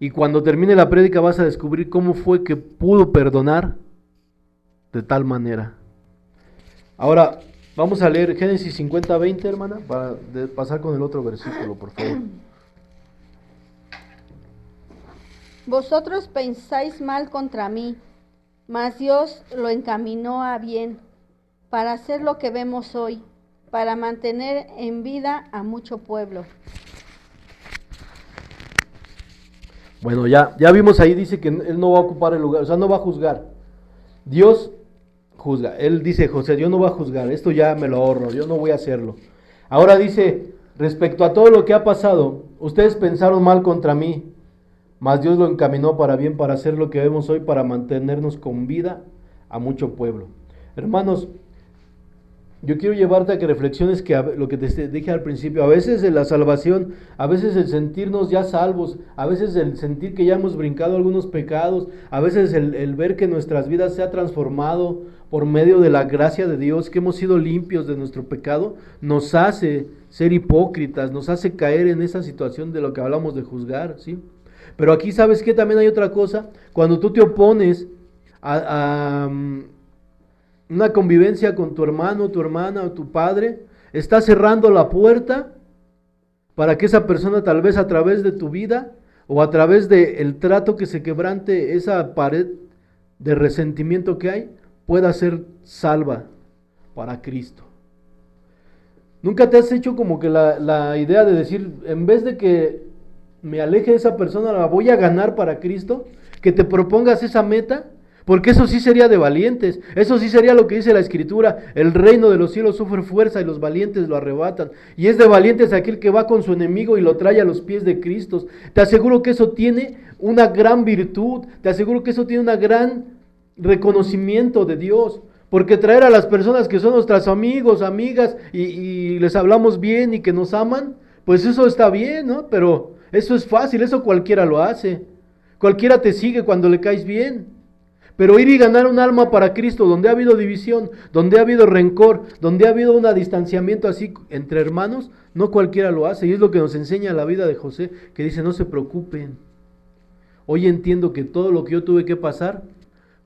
Y cuando termine la prédica vas a descubrir cómo fue que pudo perdonar de tal manera. Ahora, vamos a leer Génesis 50:20, hermana, para pasar con el otro versículo, por favor. Vosotros pensáis mal contra mí, mas Dios lo encaminó a bien, para hacer lo que vemos hoy, para mantener en vida a mucho pueblo. Bueno, ya vimos ahí, dice que él no va a ocupar el lugar, o sea, no va a juzgar. Dios juzga. Él dice, José, yo no voy a juzgar, esto ya me lo ahorro, yo no voy a hacerlo. Ahora dice, respecto a todo lo que ha pasado, ustedes pensaron mal contra mí, mas Dios lo encaminó para bien, para hacer lo que vemos hoy, para mantenernos con vida a mucho pueblo. Hermanos, yo quiero llevarte a que reflexiones que lo que te dije al principio, a veces en la salvación, a veces el sentirnos ya salvos, a veces el sentir que ya hemos brincado algunos pecados, a veces el ver que nuestras vidas se ha transformado por medio de la gracia de Dios, que hemos sido limpios de nuestro pecado, nos hace ser hipócritas, nos hace caer en esa situación de lo que hablamos de juzgar, ¿sí? Pero aquí, ¿sabes qué? También hay otra cosa. Cuando tú te opones a una convivencia con tu hermano, tu hermana o tu padre, estás cerrando la puerta para que esa persona, tal vez a través de tu vida o a través del trato que se quebrante esa pared de resentimiento que hay, pueda ser salva para Cristo. ¿Nunca te has hecho como que la idea de decir, en vez de que me aleje de esa persona, la voy a ganar para Cristo? Que te propongas esa meta, porque eso sí sería de valientes. Eso sí sería lo que dice la Escritura: el reino de los cielos sufre fuerza y los valientes lo arrebatan. Y es de valientes aquel que va con su enemigo y lo trae a los pies de Cristo. Te aseguro que eso tiene una gran virtud, te aseguro que eso tiene un gran reconocimiento de Dios. Porque traer a las personas que son nuestras amigos, amigas, y les hablamos bien y que nos aman, pues eso está bien, ¿no? Pero eso es fácil, eso cualquiera lo hace. Cualquiera te sigue cuando le caes bien. Pero ir y ganar un alma para Cristo, donde ha habido división, donde ha habido rencor, donde ha habido un distanciamiento así entre hermanos, no cualquiera lo hace. Y es lo que nos enseña la vida de José, que dice, no se preocupen. Hoy entiendo que todo lo que yo tuve que pasar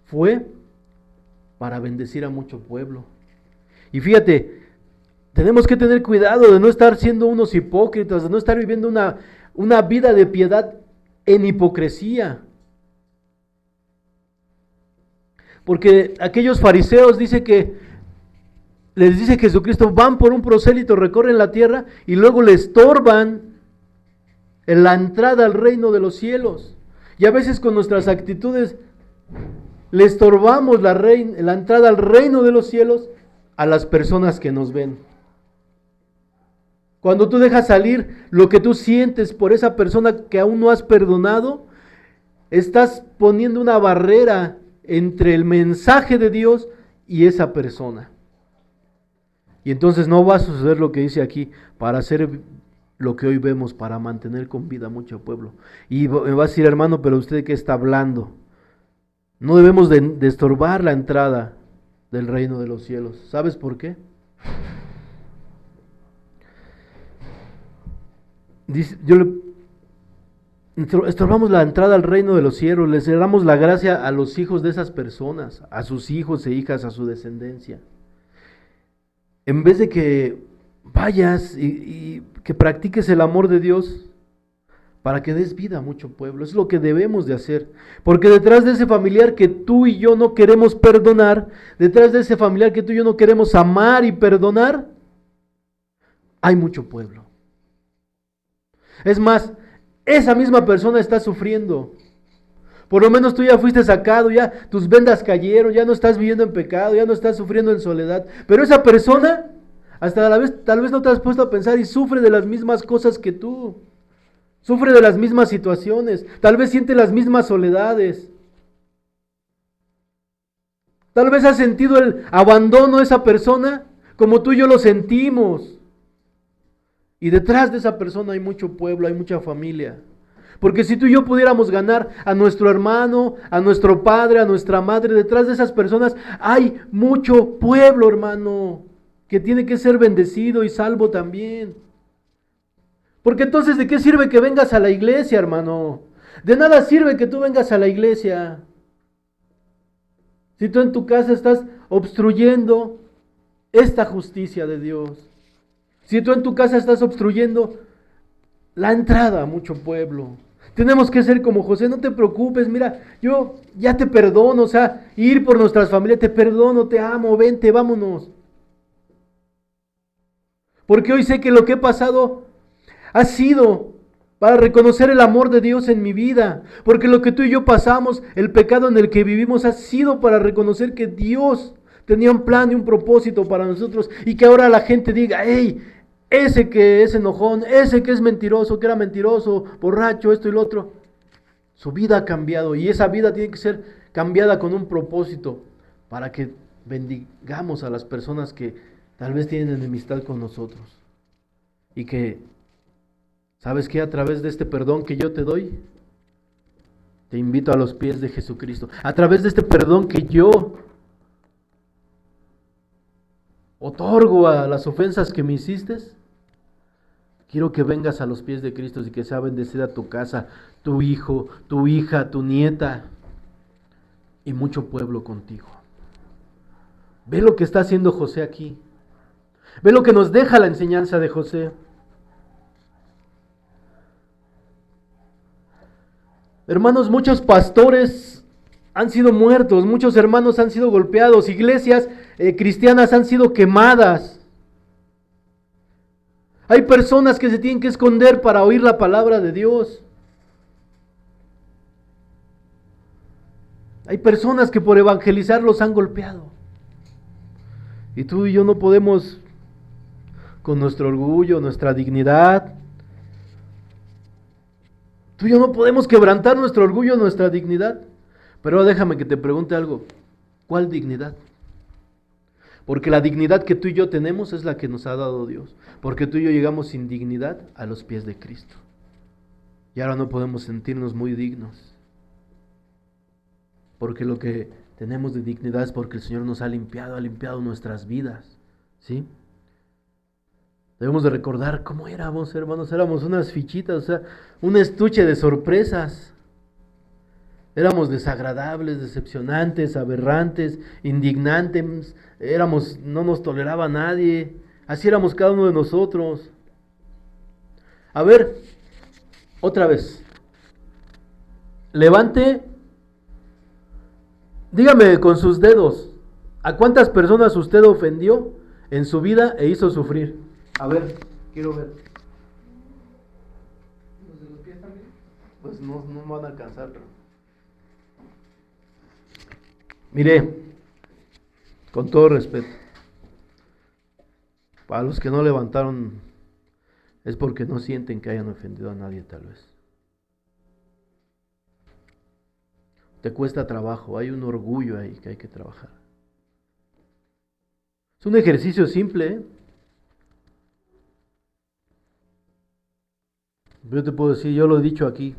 fue para bendecir a mucho pueblo. Y fíjate, tenemos que tener cuidado de no estar siendo unos hipócritas, de no estar viviendo una vida de piedad en hipocresía. Porque aquellos fariseos les dice Jesucristo, van por un prosélito, recorren la tierra y luego le estorban en la entrada al reino de los cielos. Y a veces con nuestras actitudes le estorbamos la entrada al reino de los cielos a las personas que nos ven. Cuando tú dejas salir lo que tú sientes por esa persona que aún no has perdonado, estás poniendo una barrera entre el mensaje de Dios y esa persona. Y entonces no va a suceder lo que dice aquí, para hacer lo que hoy vemos, para mantener con vida mucho pueblo. Y me va a decir, hermano, pero ¿usted de qué está hablando? No debemos de estorbar la entrada del reino de los cielos. ¿Sabes por qué? Dice, estorbamos la entrada al reino de los cielos, les damos la gracia a los hijos de esas personas, a sus hijos e hijas, a su descendencia. En vez de que vayas y que practiques el amor de Dios para que des vida a mucho pueblo, es lo que debemos de hacer. Porque detrás de ese familiar que tú y yo no queremos perdonar, detrás de ese familiar que tú y yo no queremos amar y perdonar, hay mucho pueblo. Es más, esa misma persona está sufriendo. Por lo menos tú ya fuiste sacado, ya tus vendas cayeron, ya no estás viviendo en pecado, ya no estás sufriendo en soledad. Pero esa persona, hasta a la vez, tal vez no te has puesto a pensar y sufre de las mismas cosas que tú. Sufre de las mismas situaciones, tal vez siente las mismas soledades. Tal vez has sentido el abandono de esa persona como tú y yo lo sentimos. Y detrás de esa persona hay mucho pueblo, hay mucha familia. Porque si tú y yo pudiéramos ganar a nuestro hermano, a nuestro padre, a nuestra madre, detrás de esas personas hay mucho pueblo, hermano, que tiene que ser bendecido y salvo también. Porque entonces, ¿de qué sirve que vengas a la iglesia, hermano? De nada sirve que tú vengas a la iglesia. Si tú en tu casa estás obstruyendo esta justicia de Dios. Si tú en tu casa estás obstruyendo la entrada a mucho pueblo. Tenemos que ser como José, no te preocupes, mira, yo ya te perdono, o sea, ir por nuestras familias, te perdono, te amo, vente, vámonos. Porque hoy sé que lo que he pasado ha sido para reconocer el amor de Dios en mi vida. Porque lo que tú y yo pasamos, el pecado en el que vivimos, ha sido para reconocer que Dios tenía un plan y un propósito para nosotros. Y que ahora la gente diga, hey, ese que es enojón, ese que es mentiroso, que era mentiroso, borracho, esto y lo otro. Su vida ha cambiado y esa vida tiene que ser cambiada con un propósito para que bendigamos a las personas que tal vez tienen enemistad con nosotros. Y que, ¿sabes qué? A través de este perdón que yo te doy, te invito a los pies de Jesucristo. A través de este perdón que yo otorgo a las ofensas que me hiciste, quiero que vengas a los pies de Cristo y que sea bendecida tu casa, tu hijo, tu hija, tu nieta y mucho pueblo contigo. Ve lo que está haciendo José aquí. Ve lo que nos deja la enseñanza de José. Hermanos, muchos pastores han sido muertos, muchos hermanos han sido golpeados, iglesias cristianas han sido quemadas. Hay personas que se tienen que esconder para oír la palabra de Dios. Hay personas que por evangelizar los han golpeado. Y tú y yo no podemos, con nuestro orgullo, nuestra dignidad, tú y yo no podemos quebrantar nuestro orgullo, nuestra dignidad. Pero déjame que te pregunte algo. ¿Cuál dignidad? Porque la dignidad que tú y yo tenemos es la que nos ha dado Dios. Porque tú y yo llegamos sin dignidad a los pies de Cristo. Y ahora no podemos sentirnos muy dignos. Porque lo que tenemos de dignidad es porque el Señor nos ha limpiado nuestras vidas. ¿Sí? Debemos de recordar cómo éramos, hermanos. Éramos unas fichitas, o sea, un estuche de sorpresas. Éramos desagradables, decepcionantes, aberrantes, indignantes. No nos toleraba nadie. Así éramos cada uno de nosotros. A ver, otra vez. Levante, dígame con sus dedos, ¿a cuántas personas usted ofendió en su vida e hizo sufrir? A ver, quiero ver. ¿Los de los pies también? Pues no van a alcanzar, pero... Mire, con todo respeto, para los que no levantaron es porque no sienten que hayan ofendido a nadie tal vez. Te cuesta trabajo, hay un orgullo ahí que hay que trabajar. Es un ejercicio simple, ¿eh? Yo te puedo decir, yo lo he dicho aquí.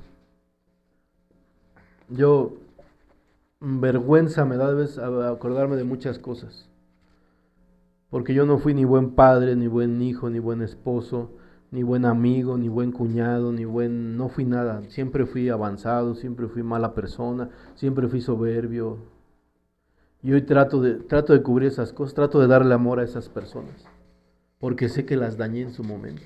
Vergüenza me da a veces acordarme de muchas cosas. Porque yo no fui ni buen padre, ni buen hijo, ni buen esposo, ni buen amigo, ni buen cuñado, no fui nada. Siempre fui avanzado, siempre fui mala persona, siempre fui soberbio. Y hoy trato de cubrir esas cosas, trato de darle amor a esas personas. Porque sé que las dañé en su momento.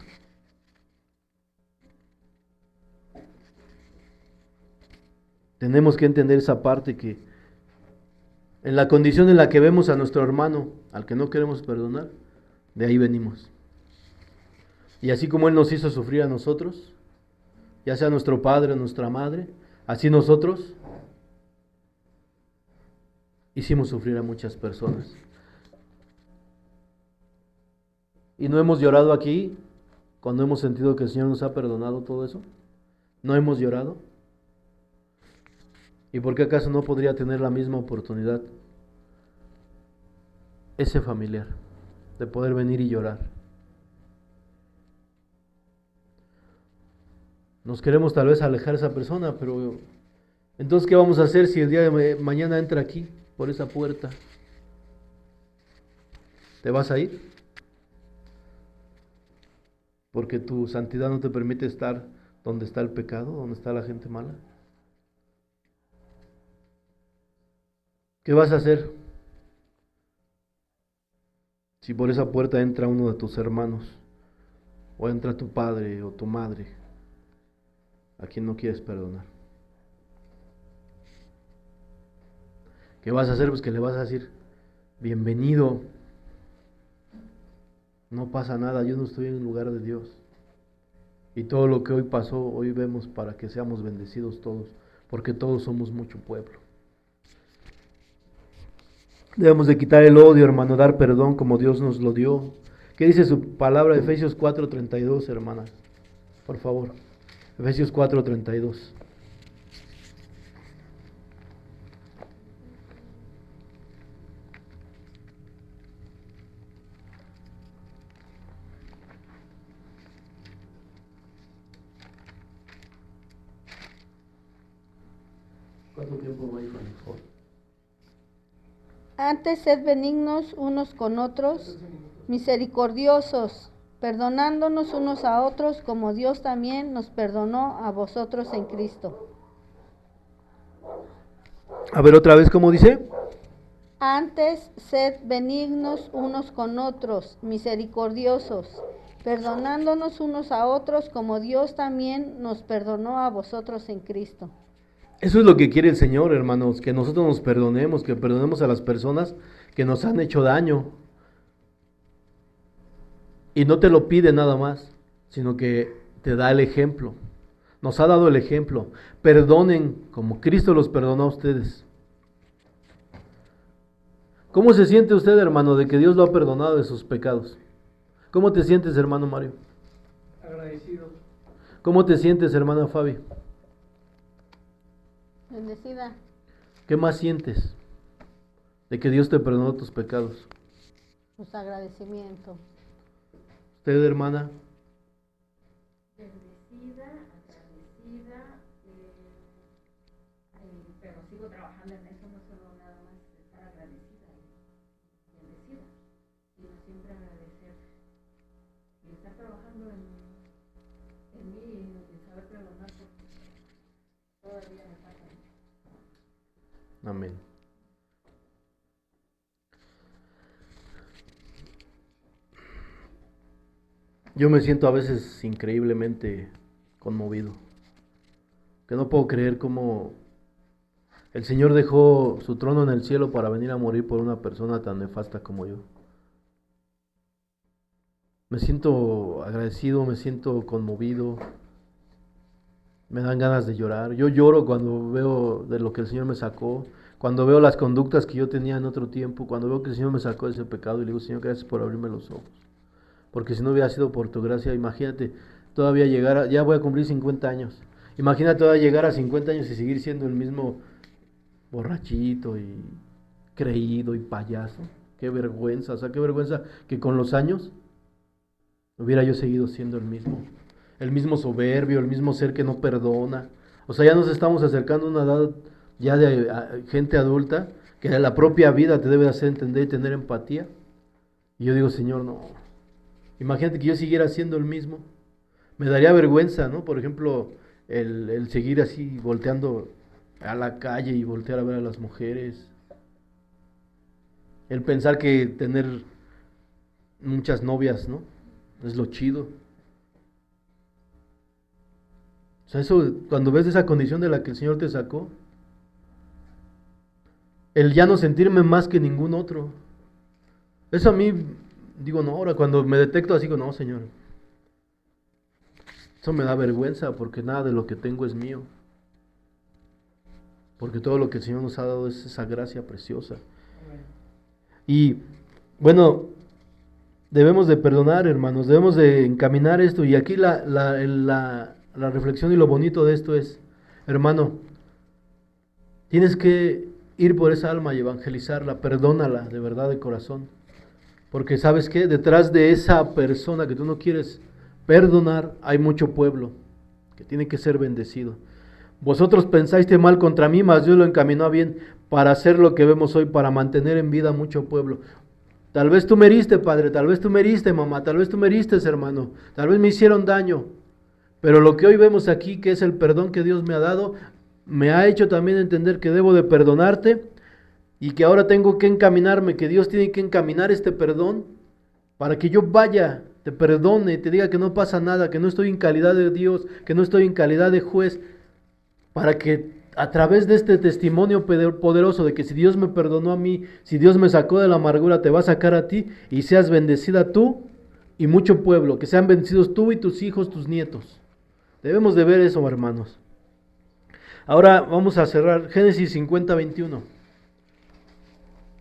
Tenemos que entender esa parte que en la condición en la que vemos a nuestro hermano, al que no queremos perdonar, de ahí venimos. Y así como Él nos hizo sufrir a nosotros, ya sea nuestro padre o nuestra madre, así nosotros hicimos sufrir a muchas personas. Y no hemos llorado aquí cuando hemos sentido que el Señor nos ha perdonado todo eso. ¿No hemos llorado? ¿Y por qué acaso no podría tener la misma oportunidad ese familiar de poder venir y llorar? Nos queremos tal vez alejar de esa persona, pero entonces ¿qué vamos a hacer si el día de mañana entra aquí, por esa puerta? ¿Te vas a ir? Porque tu santidad no te permite estar donde está el pecado, donde está la gente mala. ¿Qué vas a hacer si por esa puerta entra uno de tus hermanos, o entra tu padre o tu madre, a quien no quieres perdonar? ¿Qué vas a hacer? Pues que le vas a decir, bienvenido, no pasa nada, yo no estoy en el lugar de Dios. Y todo lo que hoy pasó, hoy vemos para que seamos bendecidos todos, porque todos somos mucho pueblo. Debemos de quitar el odio, hermano, dar perdón como Dios nos lo dio. ¿Qué dice su palabra? Efesios 4:32, hermanas, por favor. Efesios 4:32. ¿Cuánto tiempo va a ir con el joven? Antes sed benignos unos con otros, misericordiosos, perdonándonos unos a otros, como Dios también nos perdonó a vosotros en Cristo. A ver otra vez, ¿cómo dice? Antes sed benignos unos con otros, misericordiosos, perdonándonos unos a otros, como Dios también nos perdonó a vosotros en Cristo. Eso es lo que quiere el Señor, hermanos, que nosotros nos perdonemos, que perdonemos a las personas que nos han hecho daño. Y no te lo pide nada más, sino que te da el ejemplo. Nos ha dado el ejemplo. Perdonen como Cristo los perdonó a ustedes. ¿Cómo se siente usted, hermano, de que Dios lo ha perdonado de sus pecados? ¿Cómo te sientes, hermano Mario? Agradecido. ¿Cómo te sientes, hermana Fabi? Bendecida. ¿Qué más sientes de que Dios te perdonó tus pecados? Pues agradecimiento. ¿Usted, hermana? Bendecida, agradecida, pero sigo trabajando en eso, no solo nada más estar agradecida y bendecida, sino siempre agradecer y estar trabajando en mí y en saber perdonar, porque todavía me falta mucho. Amén. Yo me siento a veces increíblemente conmovido, que no puedo creer cómo el Señor dejó su trono en el cielo para venir a morir por una persona tan nefasta como yo. Me siento agradecido, me siento conmovido, me dan ganas de llorar. Yo lloro cuando veo de lo que el Señor me sacó, cuando veo las conductas que yo tenía en otro tiempo, cuando veo que el Señor me sacó de ese pecado y le digo, Señor, gracias por abrirme los ojos. Porque si no hubiera sido por tu gracia, imagínate, todavía llegar a, ya voy a cumplir 50 años. Imagínate todavía llegar a 50 años y seguir siendo el mismo borrachito y creído y payaso. Qué vergüenza, o sea, qué vergüenza que con los años hubiera yo seguido siendo el mismo soberbio, el mismo ser que no perdona. O sea, ya nos estamos acercando a una edad ya de gente adulta que la propia vida te debe hacer entender y tener empatía. Y yo digo, Señor, no. Imagínate que yo siguiera siendo el mismo. Me daría vergüenza, ¿no? Por ejemplo, el seguir así volteando a la calle y voltear a ver a las mujeres. El pensar que tener muchas novias, ¿no? Es lo chido. O sea, eso, cuando ves esa condición de la que el Señor te sacó, el ya no sentirme más que ningún otro. Eso a mí, digo, no, ahora cuando me detecto así, digo, no, Señor. Eso me da vergüenza porque nada de lo que tengo es mío. Porque todo lo que el Señor nos ha dado es esa gracia preciosa. Y bueno, debemos de perdonar, hermanos, debemos de encaminar esto. Y aquí la reflexión y lo bonito de esto es, hermano, tienes que ir por esa alma y evangelizarla, perdónala de verdad de corazón. Porque ¿sabes qué? Detrás de esa persona que tú no quieres perdonar, hay mucho pueblo que tiene que ser bendecido. Vosotros pensaste mal contra mí, mas Dios lo encaminó a bien para hacer lo que vemos hoy, para mantener en vida mucho pueblo. Tal vez tú me heriste, padre, tal vez tú me heriste, mamá, tal vez tú me heristes, hermano, tal vez me hicieron daño. Pero lo que hoy vemos aquí, que es el perdón que Dios me ha dado, me ha hecho también entender que debo de perdonarte y que ahora tengo que encaminarme, que Dios tiene que encaminar este perdón para que yo vaya, te perdone y te diga que no pasa nada, que no estoy en calidad de Dios, que no estoy en calidad de juez, para que a través de este testimonio poderoso de que si Dios me perdonó a mí, si Dios me sacó de la amargura, te va a sacar a ti y seas bendecida tú y mucho pueblo, que sean bendecidos tú y tus hijos, tus nietos. Debemos de ver eso, hermanos. Ahora vamos a cerrar Génesis 50:21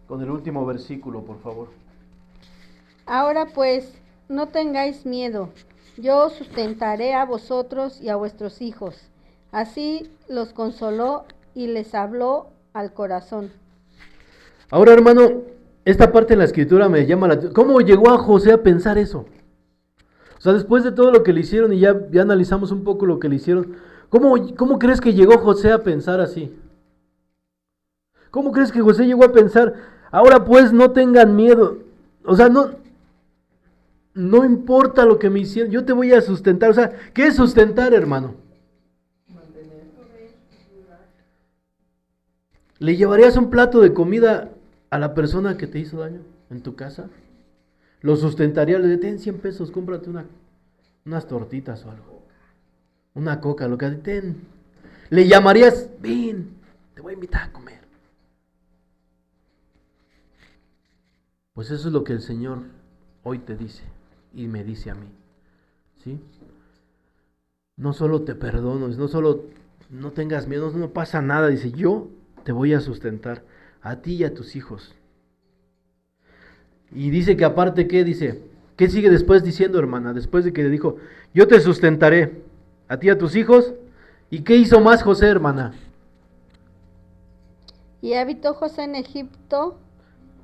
con el último versículo, por favor. Ahora pues, no tengáis miedo, yo os sustentaré a vosotros y a vuestros hijos. Así los consoló y les habló al corazón. Ahora, hermano, esta parte de la escritura me llama la atención. ¿Cómo llegó a José a pensar eso? O sea, después de todo lo que le hicieron y ya analizamos un poco lo que le hicieron, ¿cómo crees que llegó José a pensar así? ¿Cómo crees que José llegó a pensar, ahora pues no tengan miedo? O sea, no importa lo que me hicieron, yo te voy a sustentar. O sea, ¿qué es sustentar, hermano? ¿Le llevarías un plato de comida a la persona que te hizo daño en tu casa? ¿Lo sustentaría? Le ten 100 pesos, cómprate unas tortitas o algo. Una coca, lo que ten. ¿Le llamarías, ven, te voy a invitar a comer? Pues eso es lo que el Señor hoy te dice y me dice a mí. ¿Sí? No solo te perdono, no solo no tengas miedo, no pasa nada. Dice, yo te voy a sustentar a ti y a tus hijos. Y dice que aparte, ¿qué dice? ¿Qué sigue después diciendo, hermana? Después de que le dijo, yo te sustentaré a ti y a tus hijos. ¿Y qué hizo más José, hermana? Y habitó José en Egipto,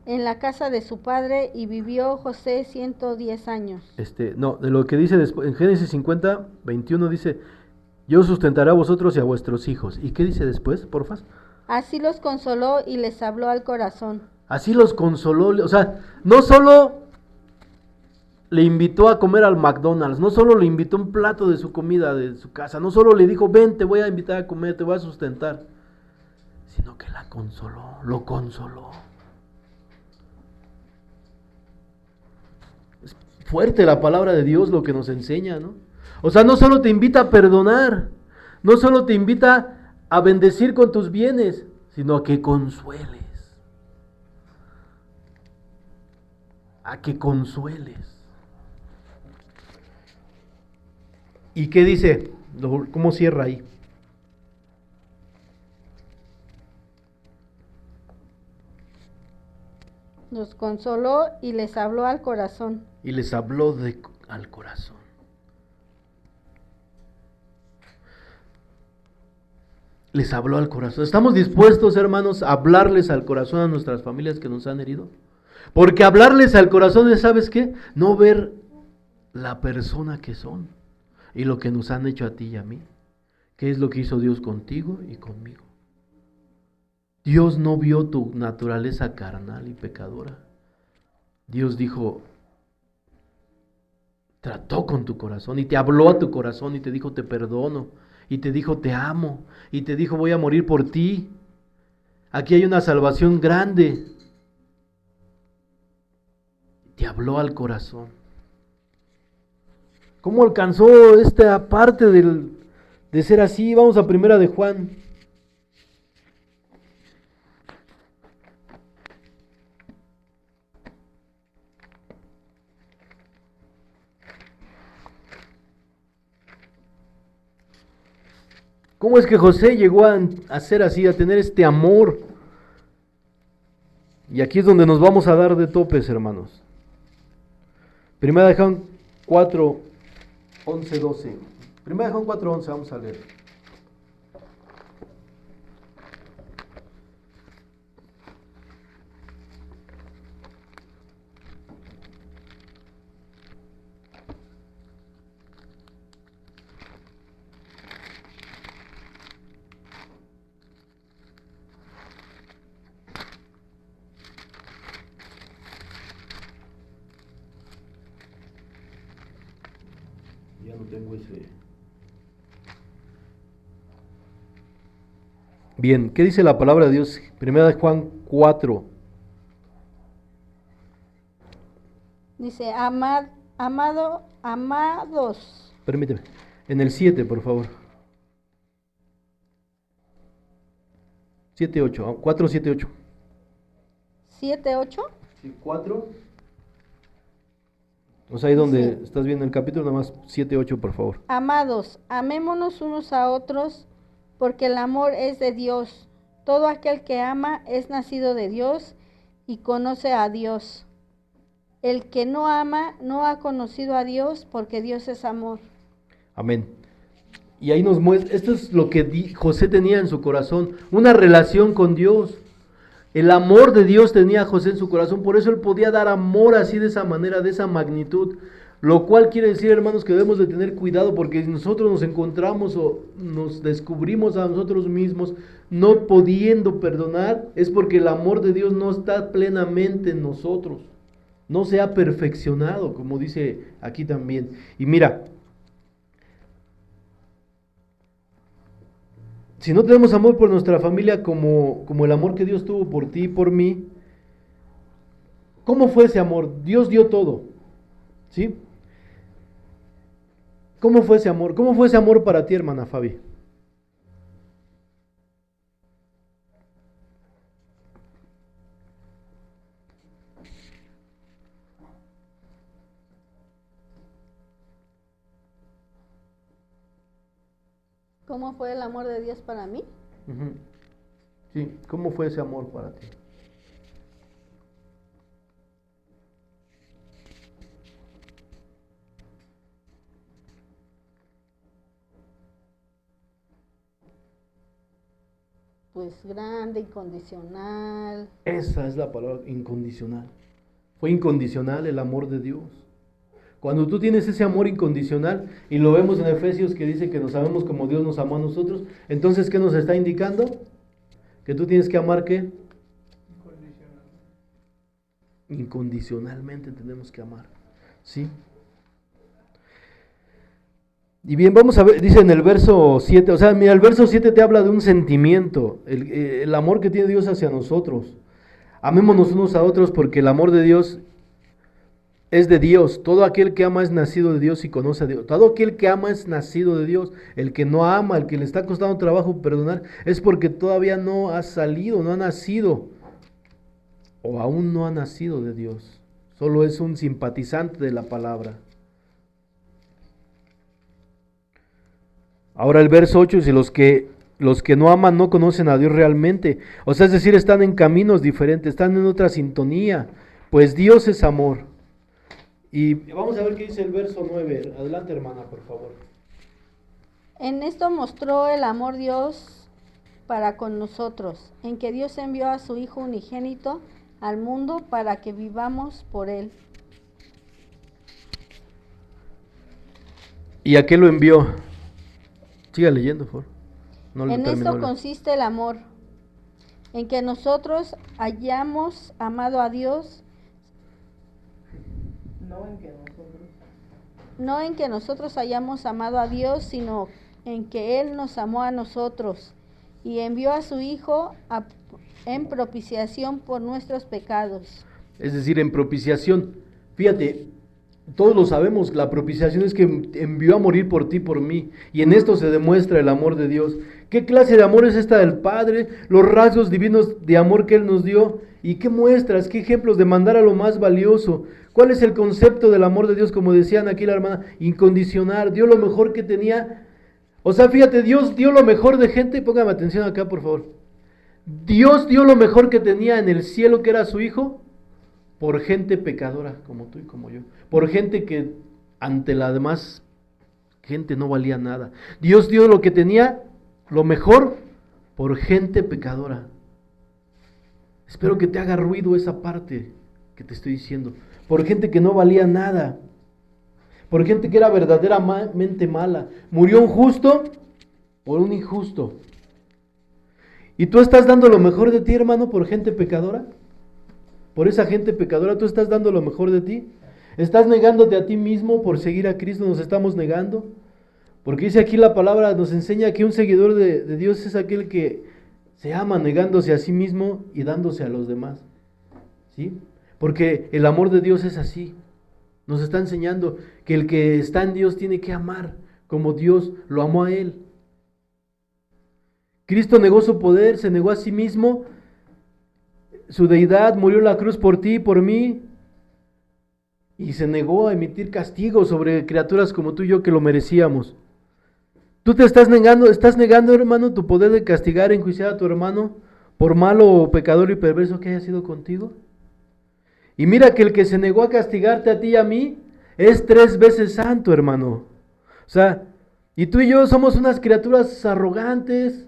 en la casa de su padre, y vivió José 110 años. No, de lo que dice después, en Génesis 50:21 dice, yo sustentaré a vosotros y a vuestros hijos. ¿Y qué dice después, porfa? Así los consoló y les habló al corazón. Así los consoló, o sea, no solo le invitó a comer al McDonald's, no solo le invitó un plato de su comida de su casa, no solo le dijo, ven, te voy a invitar a comer, te voy a sustentar, sino que la consoló, lo consoló. Es fuerte la palabra de Dios lo que nos enseña, ¿no? O sea, no solo te invita a perdonar, no solo te invita a bendecir con tus bienes, sino a que consueles. A que consueles. ¿Y qué dice? ¿Cómo cierra ahí? Los consoló y les habló al corazón. Y les habló al corazón. Les habló al corazón. ¿Estamos dispuestos, hermanos, a hablarles al corazón a nuestras familias que nos han herido? Porque hablarles al corazón es, ¿sabes qué? No ver la persona que son y lo que nos han hecho a ti y a mí. ¿Qué es lo que hizo Dios contigo y conmigo? Dios no vio tu naturaleza carnal y pecadora. Dios dijo, trató con tu corazón y te habló a tu corazón y te dijo, te perdono. Y te dijo, te amo. Y te dijo, voy a morir por ti. Aquí hay una salvación grande. Te habló al corazón. ¿Cómo alcanzó esta parte de ser así? Vamos a Primera de Juan. ¿Cómo es que José llegó a ser así, a tener este amor? Y aquí es donde nos vamos a dar de topes, hermanos. Primera de Juan 4, 11, 12. Primera de Juan 4, 11, vamos a leer. Ya no tengo ese. Bien, ¿qué dice la palabra de Dios? Primera de Juan 4. Dice, amados. Permíteme. En el 7, por favor. 7, 8. 4, 7, 8. 7, 8. Sí, 4. O sea, ahí donde Sí. estás viendo el capítulo, nada más 7, 8, por favor. Amados, amémonos unos a otros, porque el amor es de Dios. Todo aquel que ama es nacido de Dios y conoce a Dios. El que no ama no ha conocido a Dios, porque Dios es amor. Amén. Y ahí nos muestra, esto es lo que José tenía en su corazón, una relación con Dios. El amor de Dios tenía José en su corazón, por eso él podía dar amor así de esa manera, de esa magnitud. Lo cual quiere decir, hermanos, que debemos de tener cuidado, porque si nosotros nos encontramos o nos descubrimos a nosotros mismos no pudiendo perdonar, es porque el amor de Dios no está plenamente en nosotros. No se ha perfeccionado, como dice aquí también. Y mira, si no tenemos amor por nuestra familia como el amor que Dios tuvo por ti y por mí, ¿cómo fue ese amor? Dios dio todo, ¿sí? ¿Cómo fue ese amor? ¿Cómo fue ese amor para ti, hermana Fabi? ¿Cómo fue el amor de Dios para mí? Ujú. Sí, ¿cómo fue ese amor para ti? Pues grande, incondicional. Esa es la palabra, incondicional. Fue incondicional el amor de Dios. Cuando tú tienes ese amor incondicional, y lo vemos en Efesios que dice que nos amamos como Dios nos amó a nosotros, entonces ¿qué nos está indicando? Que tú tienes que amar ¿qué? Incondicionalmente tenemos que amar, ¿sí? Y bien, vamos a ver, dice en el verso 7, o sea, mira, el verso 7 te habla de un sentimiento, el amor que tiene Dios hacia nosotros. Amémonos unos a otros porque el amor de Dios es de Dios. Todo aquel que ama es nacido de Dios y conoce a Dios. Todo aquel que ama es nacido de Dios. El que no ama, el que le está costando trabajo perdonar, es porque todavía no ha salido, no ha nacido, o aún no ha nacido de Dios. Solo es un simpatizante de la palabra. Ahora el verso 8 dice, los que no aman no conocen a Dios realmente. O sea, es decir, están en caminos diferentes, están en otra sintonía, pues Dios es amor. Y vamos a ver qué dice el verso 9. Adelante, hermana, por favor. En esto mostró el amor Dios para con nosotros, en que Dios envió a su Hijo unigénito al mundo para que vivamos por Él. ¿Y a qué lo envió? Siga leyendo, por favor. No le En terminó esto la- consiste el amor, en que nosotros hayamos amado a Dios, no en que nosotros hayamos amado a Dios, sino en que Él nos amó a nosotros y envió a su Hijo en propiciación por nuestros pecados. Es decir, en propiciación. Fíjate, todos lo sabemos, la propiciación es que envió a morir por ti, por mí. Y en esto se demuestra el amor de Dios. ¿Qué clase de amor es esta del Padre? Los rasgos divinos de amor que Él nos dio. ¿Y qué muestras, qué ejemplos de mandar a lo más valioso? ¿Cuál es el concepto del amor de Dios? Como decían aquí la hermana, incondicional. Dio lo mejor que tenía O sea, fíjate, Dios dio lo mejor de gente, póngame atención acá, por favor. Dios dio lo mejor que tenía en el cielo, que era su Hijo, por gente pecadora, como tú y como yo. Por gente que ante la demás gente no valía nada. Dios dio lo que tenía, lo mejor, por gente pecadora. Espero que te haga ruido esa parte que te estoy diciendo. Por gente que no valía nada. Por gente que era verdaderamente mala. Murió un justo por un injusto. ¿Y tú estás dando lo mejor de ti, hermano, por gente pecadora? Por esa gente pecadora, ¿tú estás dando lo mejor de ti? ¿Estás negándote a ti mismo por seguir a Cristo? ¿Nos estamos negando? Porque dice aquí la palabra, nos enseña que un seguidor de Dios es aquel que se ama negándose a sí mismo y dándose a los demás. ¿Sí? Porque el amor de Dios es así. Nos está enseñando que el que está en Dios tiene que amar como Dios lo amó a él. Cristo negó su poder, se negó a sí mismo, su deidad, murió en la cruz por ti y por mí, y se negó a emitir castigo sobre criaturas como tú y yo que lo merecíamos. Tú te estás negando, hermano, tu poder de castigar, enjuiciar a tu hermano por malo, pecador y perverso que haya sido contigo. Y mira que el que se negó a castigarte a ti y a mí es 3 veces santo, hermano. O sea, y tú y yo somos unas criaturas arrogantes,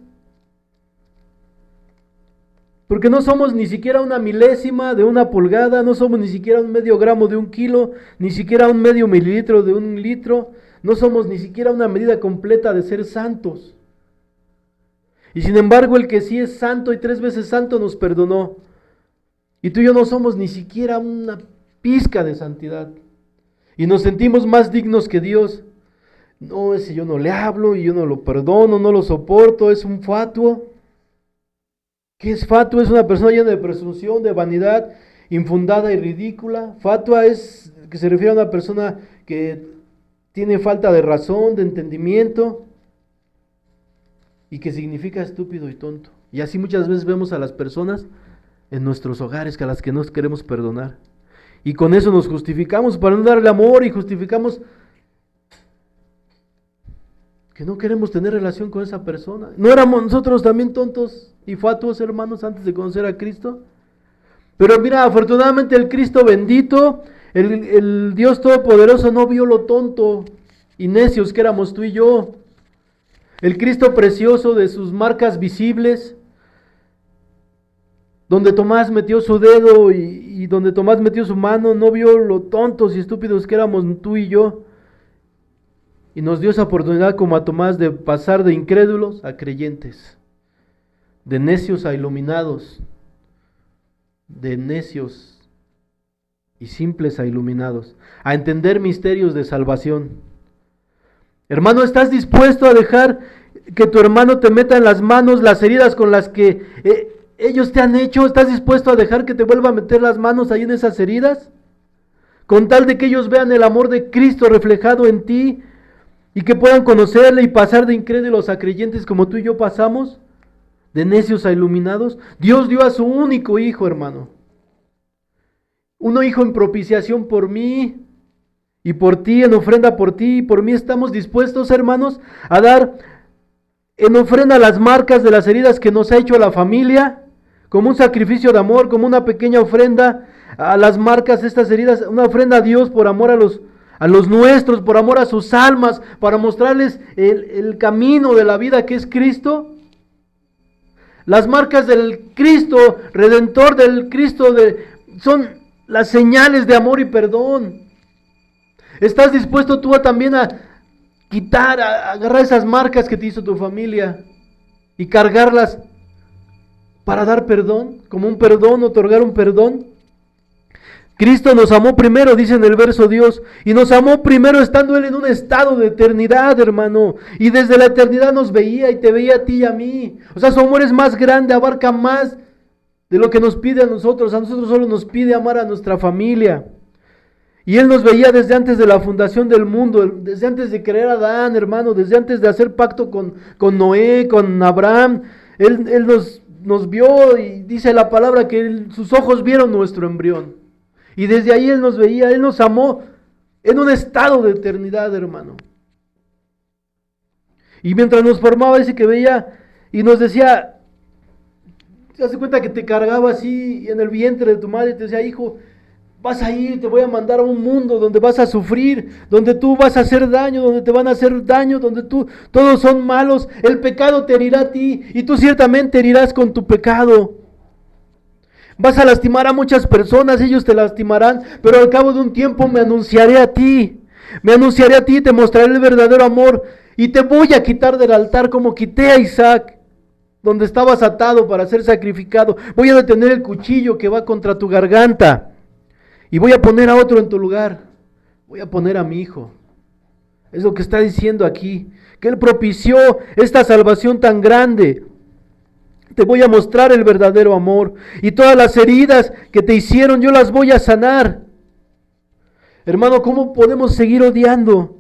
porque no somos ni siquiera una milésima de una pulgada, no somos ni siquiera un medio gramo de 1 kilo, ni siquiera un medio mililitro de 1 litro, no somos ni siquiera una medida completa de ser santos. Y sin embargo, el que sí es santo y 3 veces santo nos perdonó. Y tú y yo no somos ni siquiera una pizca de santidad. Y nos sentimos más dignos que Dios. No, ese yo no le hablo y yo no lo perdono, no lo soporto, es un fatuo. ¿Qué es fatuo? Es una persona llena de presunción, de vanidad, infundada y ridícula. Fatua es que se refiere a una persona que tiene falta de razón, de entendimiento, y que significa estúpido y tonto. Y así muchas veces vemos a las personas en nuestros hogares, que a las que nos queremos perdonar. Y con eso nos justificamos para no darle amor y justificamos que no queremos tener relación con esa persona. ¿No éramos nosotros también tontos y fatuos, hermanos, antes de conocer a Cristo? Pero mira, afortunadamente el Cristo bendito, el Dios Todopoderoso no vio lo tonto y necios que éramos tú y yo. El Cristo precioso de sus marcas visibles, donde Tomás metió su dedo y donde Tomás metió su mano, no vio lo tontos y estúpidos que éramos tú y yo. Y nos dio esa oportunidad como a Tomás de pasar de incrédulos a creyentes, de necios a iluminados, de necios y simples a iluminados, a entender misterios de salvación. Hermano, ¿estás dispuesto a dejar que tu hermano te meta en las manos las heridas con las que ellos te han hecho? ¿Estás dispuesto a dejar que te vuelva a meter las manos ahí en esas heridas? Con tal de que ellos vean el amor de Cristo reflejado en ti y que puedan conocerle y pasar de incrédulos a creyentes como tú y yo pasamos, de necios a iluminados. Dios dio a su único hijo, hermano. Un hijo en propiciación por mí y por ti, en ofrenda por ti y por mí. Estamos dispuestos, hermanos, a dar en ofrenda las marcas de las heridas que nos ha hecho la familia, como un sacrificio de amor, como una pequeña ofrenda a las marcas de estas heridas, una ofrenda a Dios por amor a los nuestros, por amor a sus almas, para mostrarles el camino de la vida que es Cristo. Las marcas del Cristo Redentor, del Cristo son las señales de amor y perdón. ¿Estás dispuesto tú también a quitar, a agarrar esas marcas que te hizo tu familia y cargarlas para dar perdón, como un perdón, otorgar un perdón? Cristo nos amó primero, dice en el verso Dios, y nos amó primero estando Él en un estado de eternidad, hermano, y desde la eternidad nos veía y te veía a ti y a mí. O sea, su amor es más grande, abarca más de lo que nos pide a nosotros solo nos pide amar a nuestra familia. Y Él nos veía desde antes de la fundación del mundo, desde antes de crear a Adán, hermano, desde antes de hacer pacto con Noé, con Abraham. Él nos vio y dice la palabra que sus ojos vieron nuestro embrión. Y desde ahí Él nos veía, Él nos amó en un estado de eternidad, hermano. Y mientras nos formaba, dice que veía y nos decía, te das cuenta que te cargaba así en el vientre de tu madre y te decía, hijo, vas a ir, te voy a mandar a un mundo donde vas a sufrir, donde tú vas a hacer daño, donde te van a hacer daño, donde todos son malos, el pecado te herirá a ti y tú ciertamente herirás con tu pecado. Vas a lastimar a muchas personas, ellos te lastimarán, pero al cabo de un tiempo me anunciaré a ti, te mostraré el verdadero amor y te voy a quitar del altar como quité a Isaac, donde estabas atado para ser sacrificado. Voy a detener el cuchillo que va contra tu garganta. Y voy a poner a otro en tu lugar. Voy a poner a mi hijo. Es lo que está diciendo aquí. Que Él propició esta salvación tan grande. Te voy a mostrar el verdadero amor. Y todas las heridas que te hicieron, yo las voy a sanar. Hermano, ¿cómo podemos seguir odiando?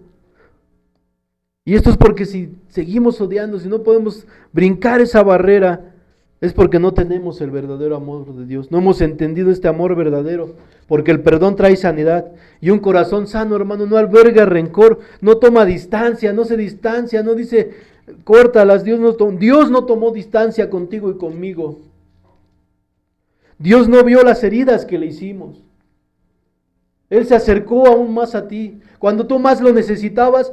Y esto es porque si seguimos odiando, si no podemos brincar esa barrera, es porque no tenemos el verdadero amor de Dios. No hemos entendido este amor verdadero. Porque el perdón trae sanidad. Y un corazón sano, hermano, no alberga rencor. No toma distancia, no se distancia, no dice, córtalas. Dios no tomó distancia contigo y conmigo. Dios no vio las heridas que le hicimos. Él se acercó aún más a ti. Cuando tú más lo necesitabas,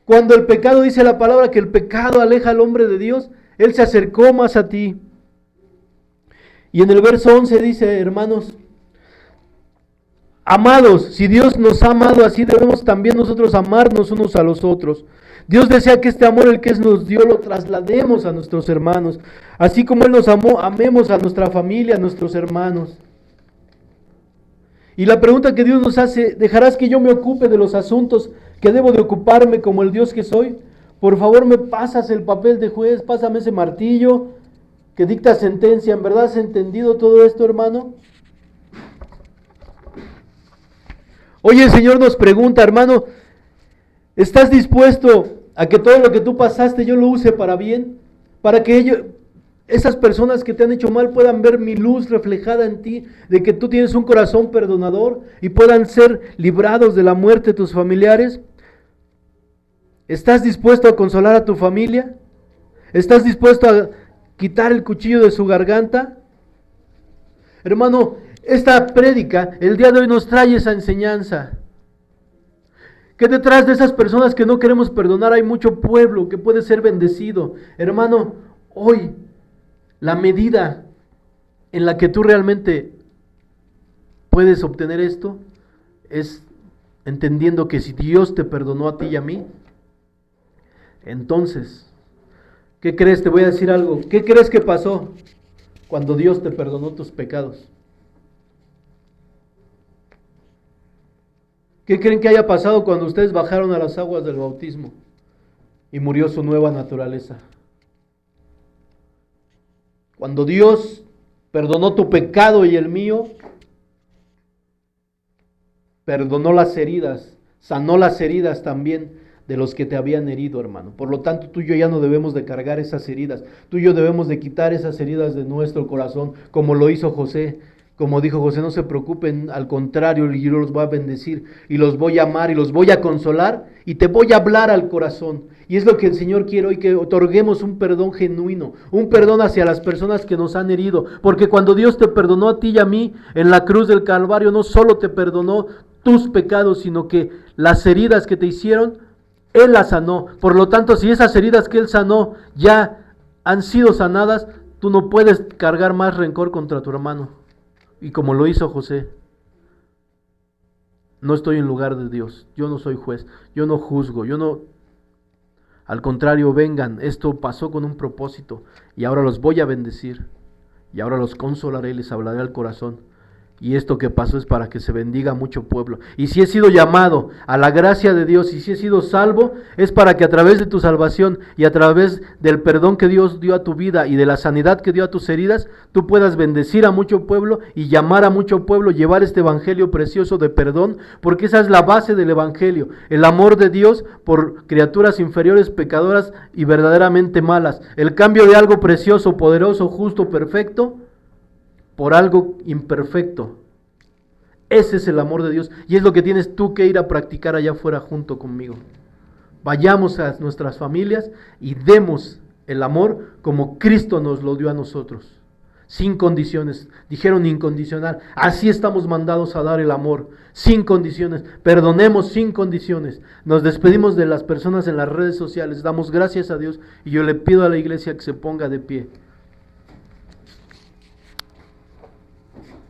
cuando el pecado, dice la palabra, que el pecado aleja al hombre de Dios, Él se acercó más a ti. Y en el verso 11 dice, hermanos, amados, si Dios nos ha amado así, debemos también nosotros amarnos unos a los otros. Dios desea que este amor, el que nos dio, lo traslademos a nuestros hermanos. Así como Él nos amó, amemos a nuestra familia, a nuestros hermanos. Y la pregunta que Dios nos hace, ¿dejarás que yo me ocupe de los asuntos que debo de ocuparme como el Dios que soy? Por favor, me pasas el papel de juez, pásame ese martillo que dicta sentencia. ¿En verdad has entendido todo esto, hermano? Hoy el Señor nos pregunta, hermano, ¿estás dispuesto a que todo lo que tú pasaste yo lo use para bien? Para que esas personas que te han hecho mal puedan ver mi luz reflejada en ti, de que tú tienes un corazón perdonador y puedan ser librados de la muerte de tus familiares. ¿Estás dispuesto a consolar a tu familia? ¿Estás dispuesto a quitar el cuchillo de su garganta? Hermano, esta prédica el día de hoy nos trae esa enseñanza. Que detrás de esas personas que no queremos perdonar hay mucho pueblo que puede ser bendecido. Hermano, hoy la medida en la que tú realmente puedes obtener esto es entendiendo que si Dios te perdonó a ti y a mí, entonces, ¿qué crees? Te voy a decir algo. ¿Qué crees que pasó cuando Dios te perdonó tus pecados? ¿Qué creen que haya pasado cuando ustedes bajaron a las aguas del bautismo y murió su nueva naturaleza? Cuando Dios perdonó tu pecado y el mío, perdonó las heridas, sanó las heridas también de los que te habían herido, hermano. Por lo tanto, tú y yo ya no debemos de cargar esas heridas. Tú y yo debemos de quitar esas heridas de nuestro corazón, como lo hizo José. Como dijo José, no se preocupen, al contrario, yo los voy a bendecir y los voy a amar y los voy a consolar y te voy a hablar al corazón. Y es lo que el Señor quiere hoy, que otorguemos un perdón genuino, un perdón hacia las personas que nos han herido. Porque cuando Dios te perdonó a ti y a mí en la cruz del Calvario, no solo te perdonó tus pecados, sino que las heridas que te hicieron, Él las sanó. Por lo tanto, si esas heridas que Él sanó ya han sido sanadas, tú no puedes cargar más rencor contra tu hermano. Y como lo hizo José, no estoy en lugar de Dios, yo no soy juez, yo no juzgo, al contrario, vengan, esto pasó con un propósito y ahora los voy a bendecir y ahora los consolaré y les hablaré al corazón. Y esto que pasó es para que se bendiga mucho pueblo. Y si he sido llamado a la gracia de Dios y si he sido salvo, es para que a través de tu salvación y a través del perdón que Dios dio a tu vida y de la sanidad que dio a tus heridas, tú puedas bendecir a mucho pueblo y llamar a mucho pueblo, llevar este evangelio precioso de perdón, porque esa es la base del evangelio, el amor de Dios por criaturas inferiores, pecadoras y verdaderamente malas, el cambio de algo precioso, poderoso, justo, perfecto, por algo imperfecto. Ese es el amor de Dios y es lo que tienes tú que ir a practicar allá afuera junto conmigo. Vayamos a nuestras familias y demos el amor como Cristo nos lo dio a nosotros. Sin condiciones, dijeron incondicional. Así estamos mandados a dar el amor, sin condiciones. Perdonemos sin condiciones. Nos despedimos de las personas en las redes sociales. Damos gracias a Dios y yo le pido a la iglesia que se ponga de pie.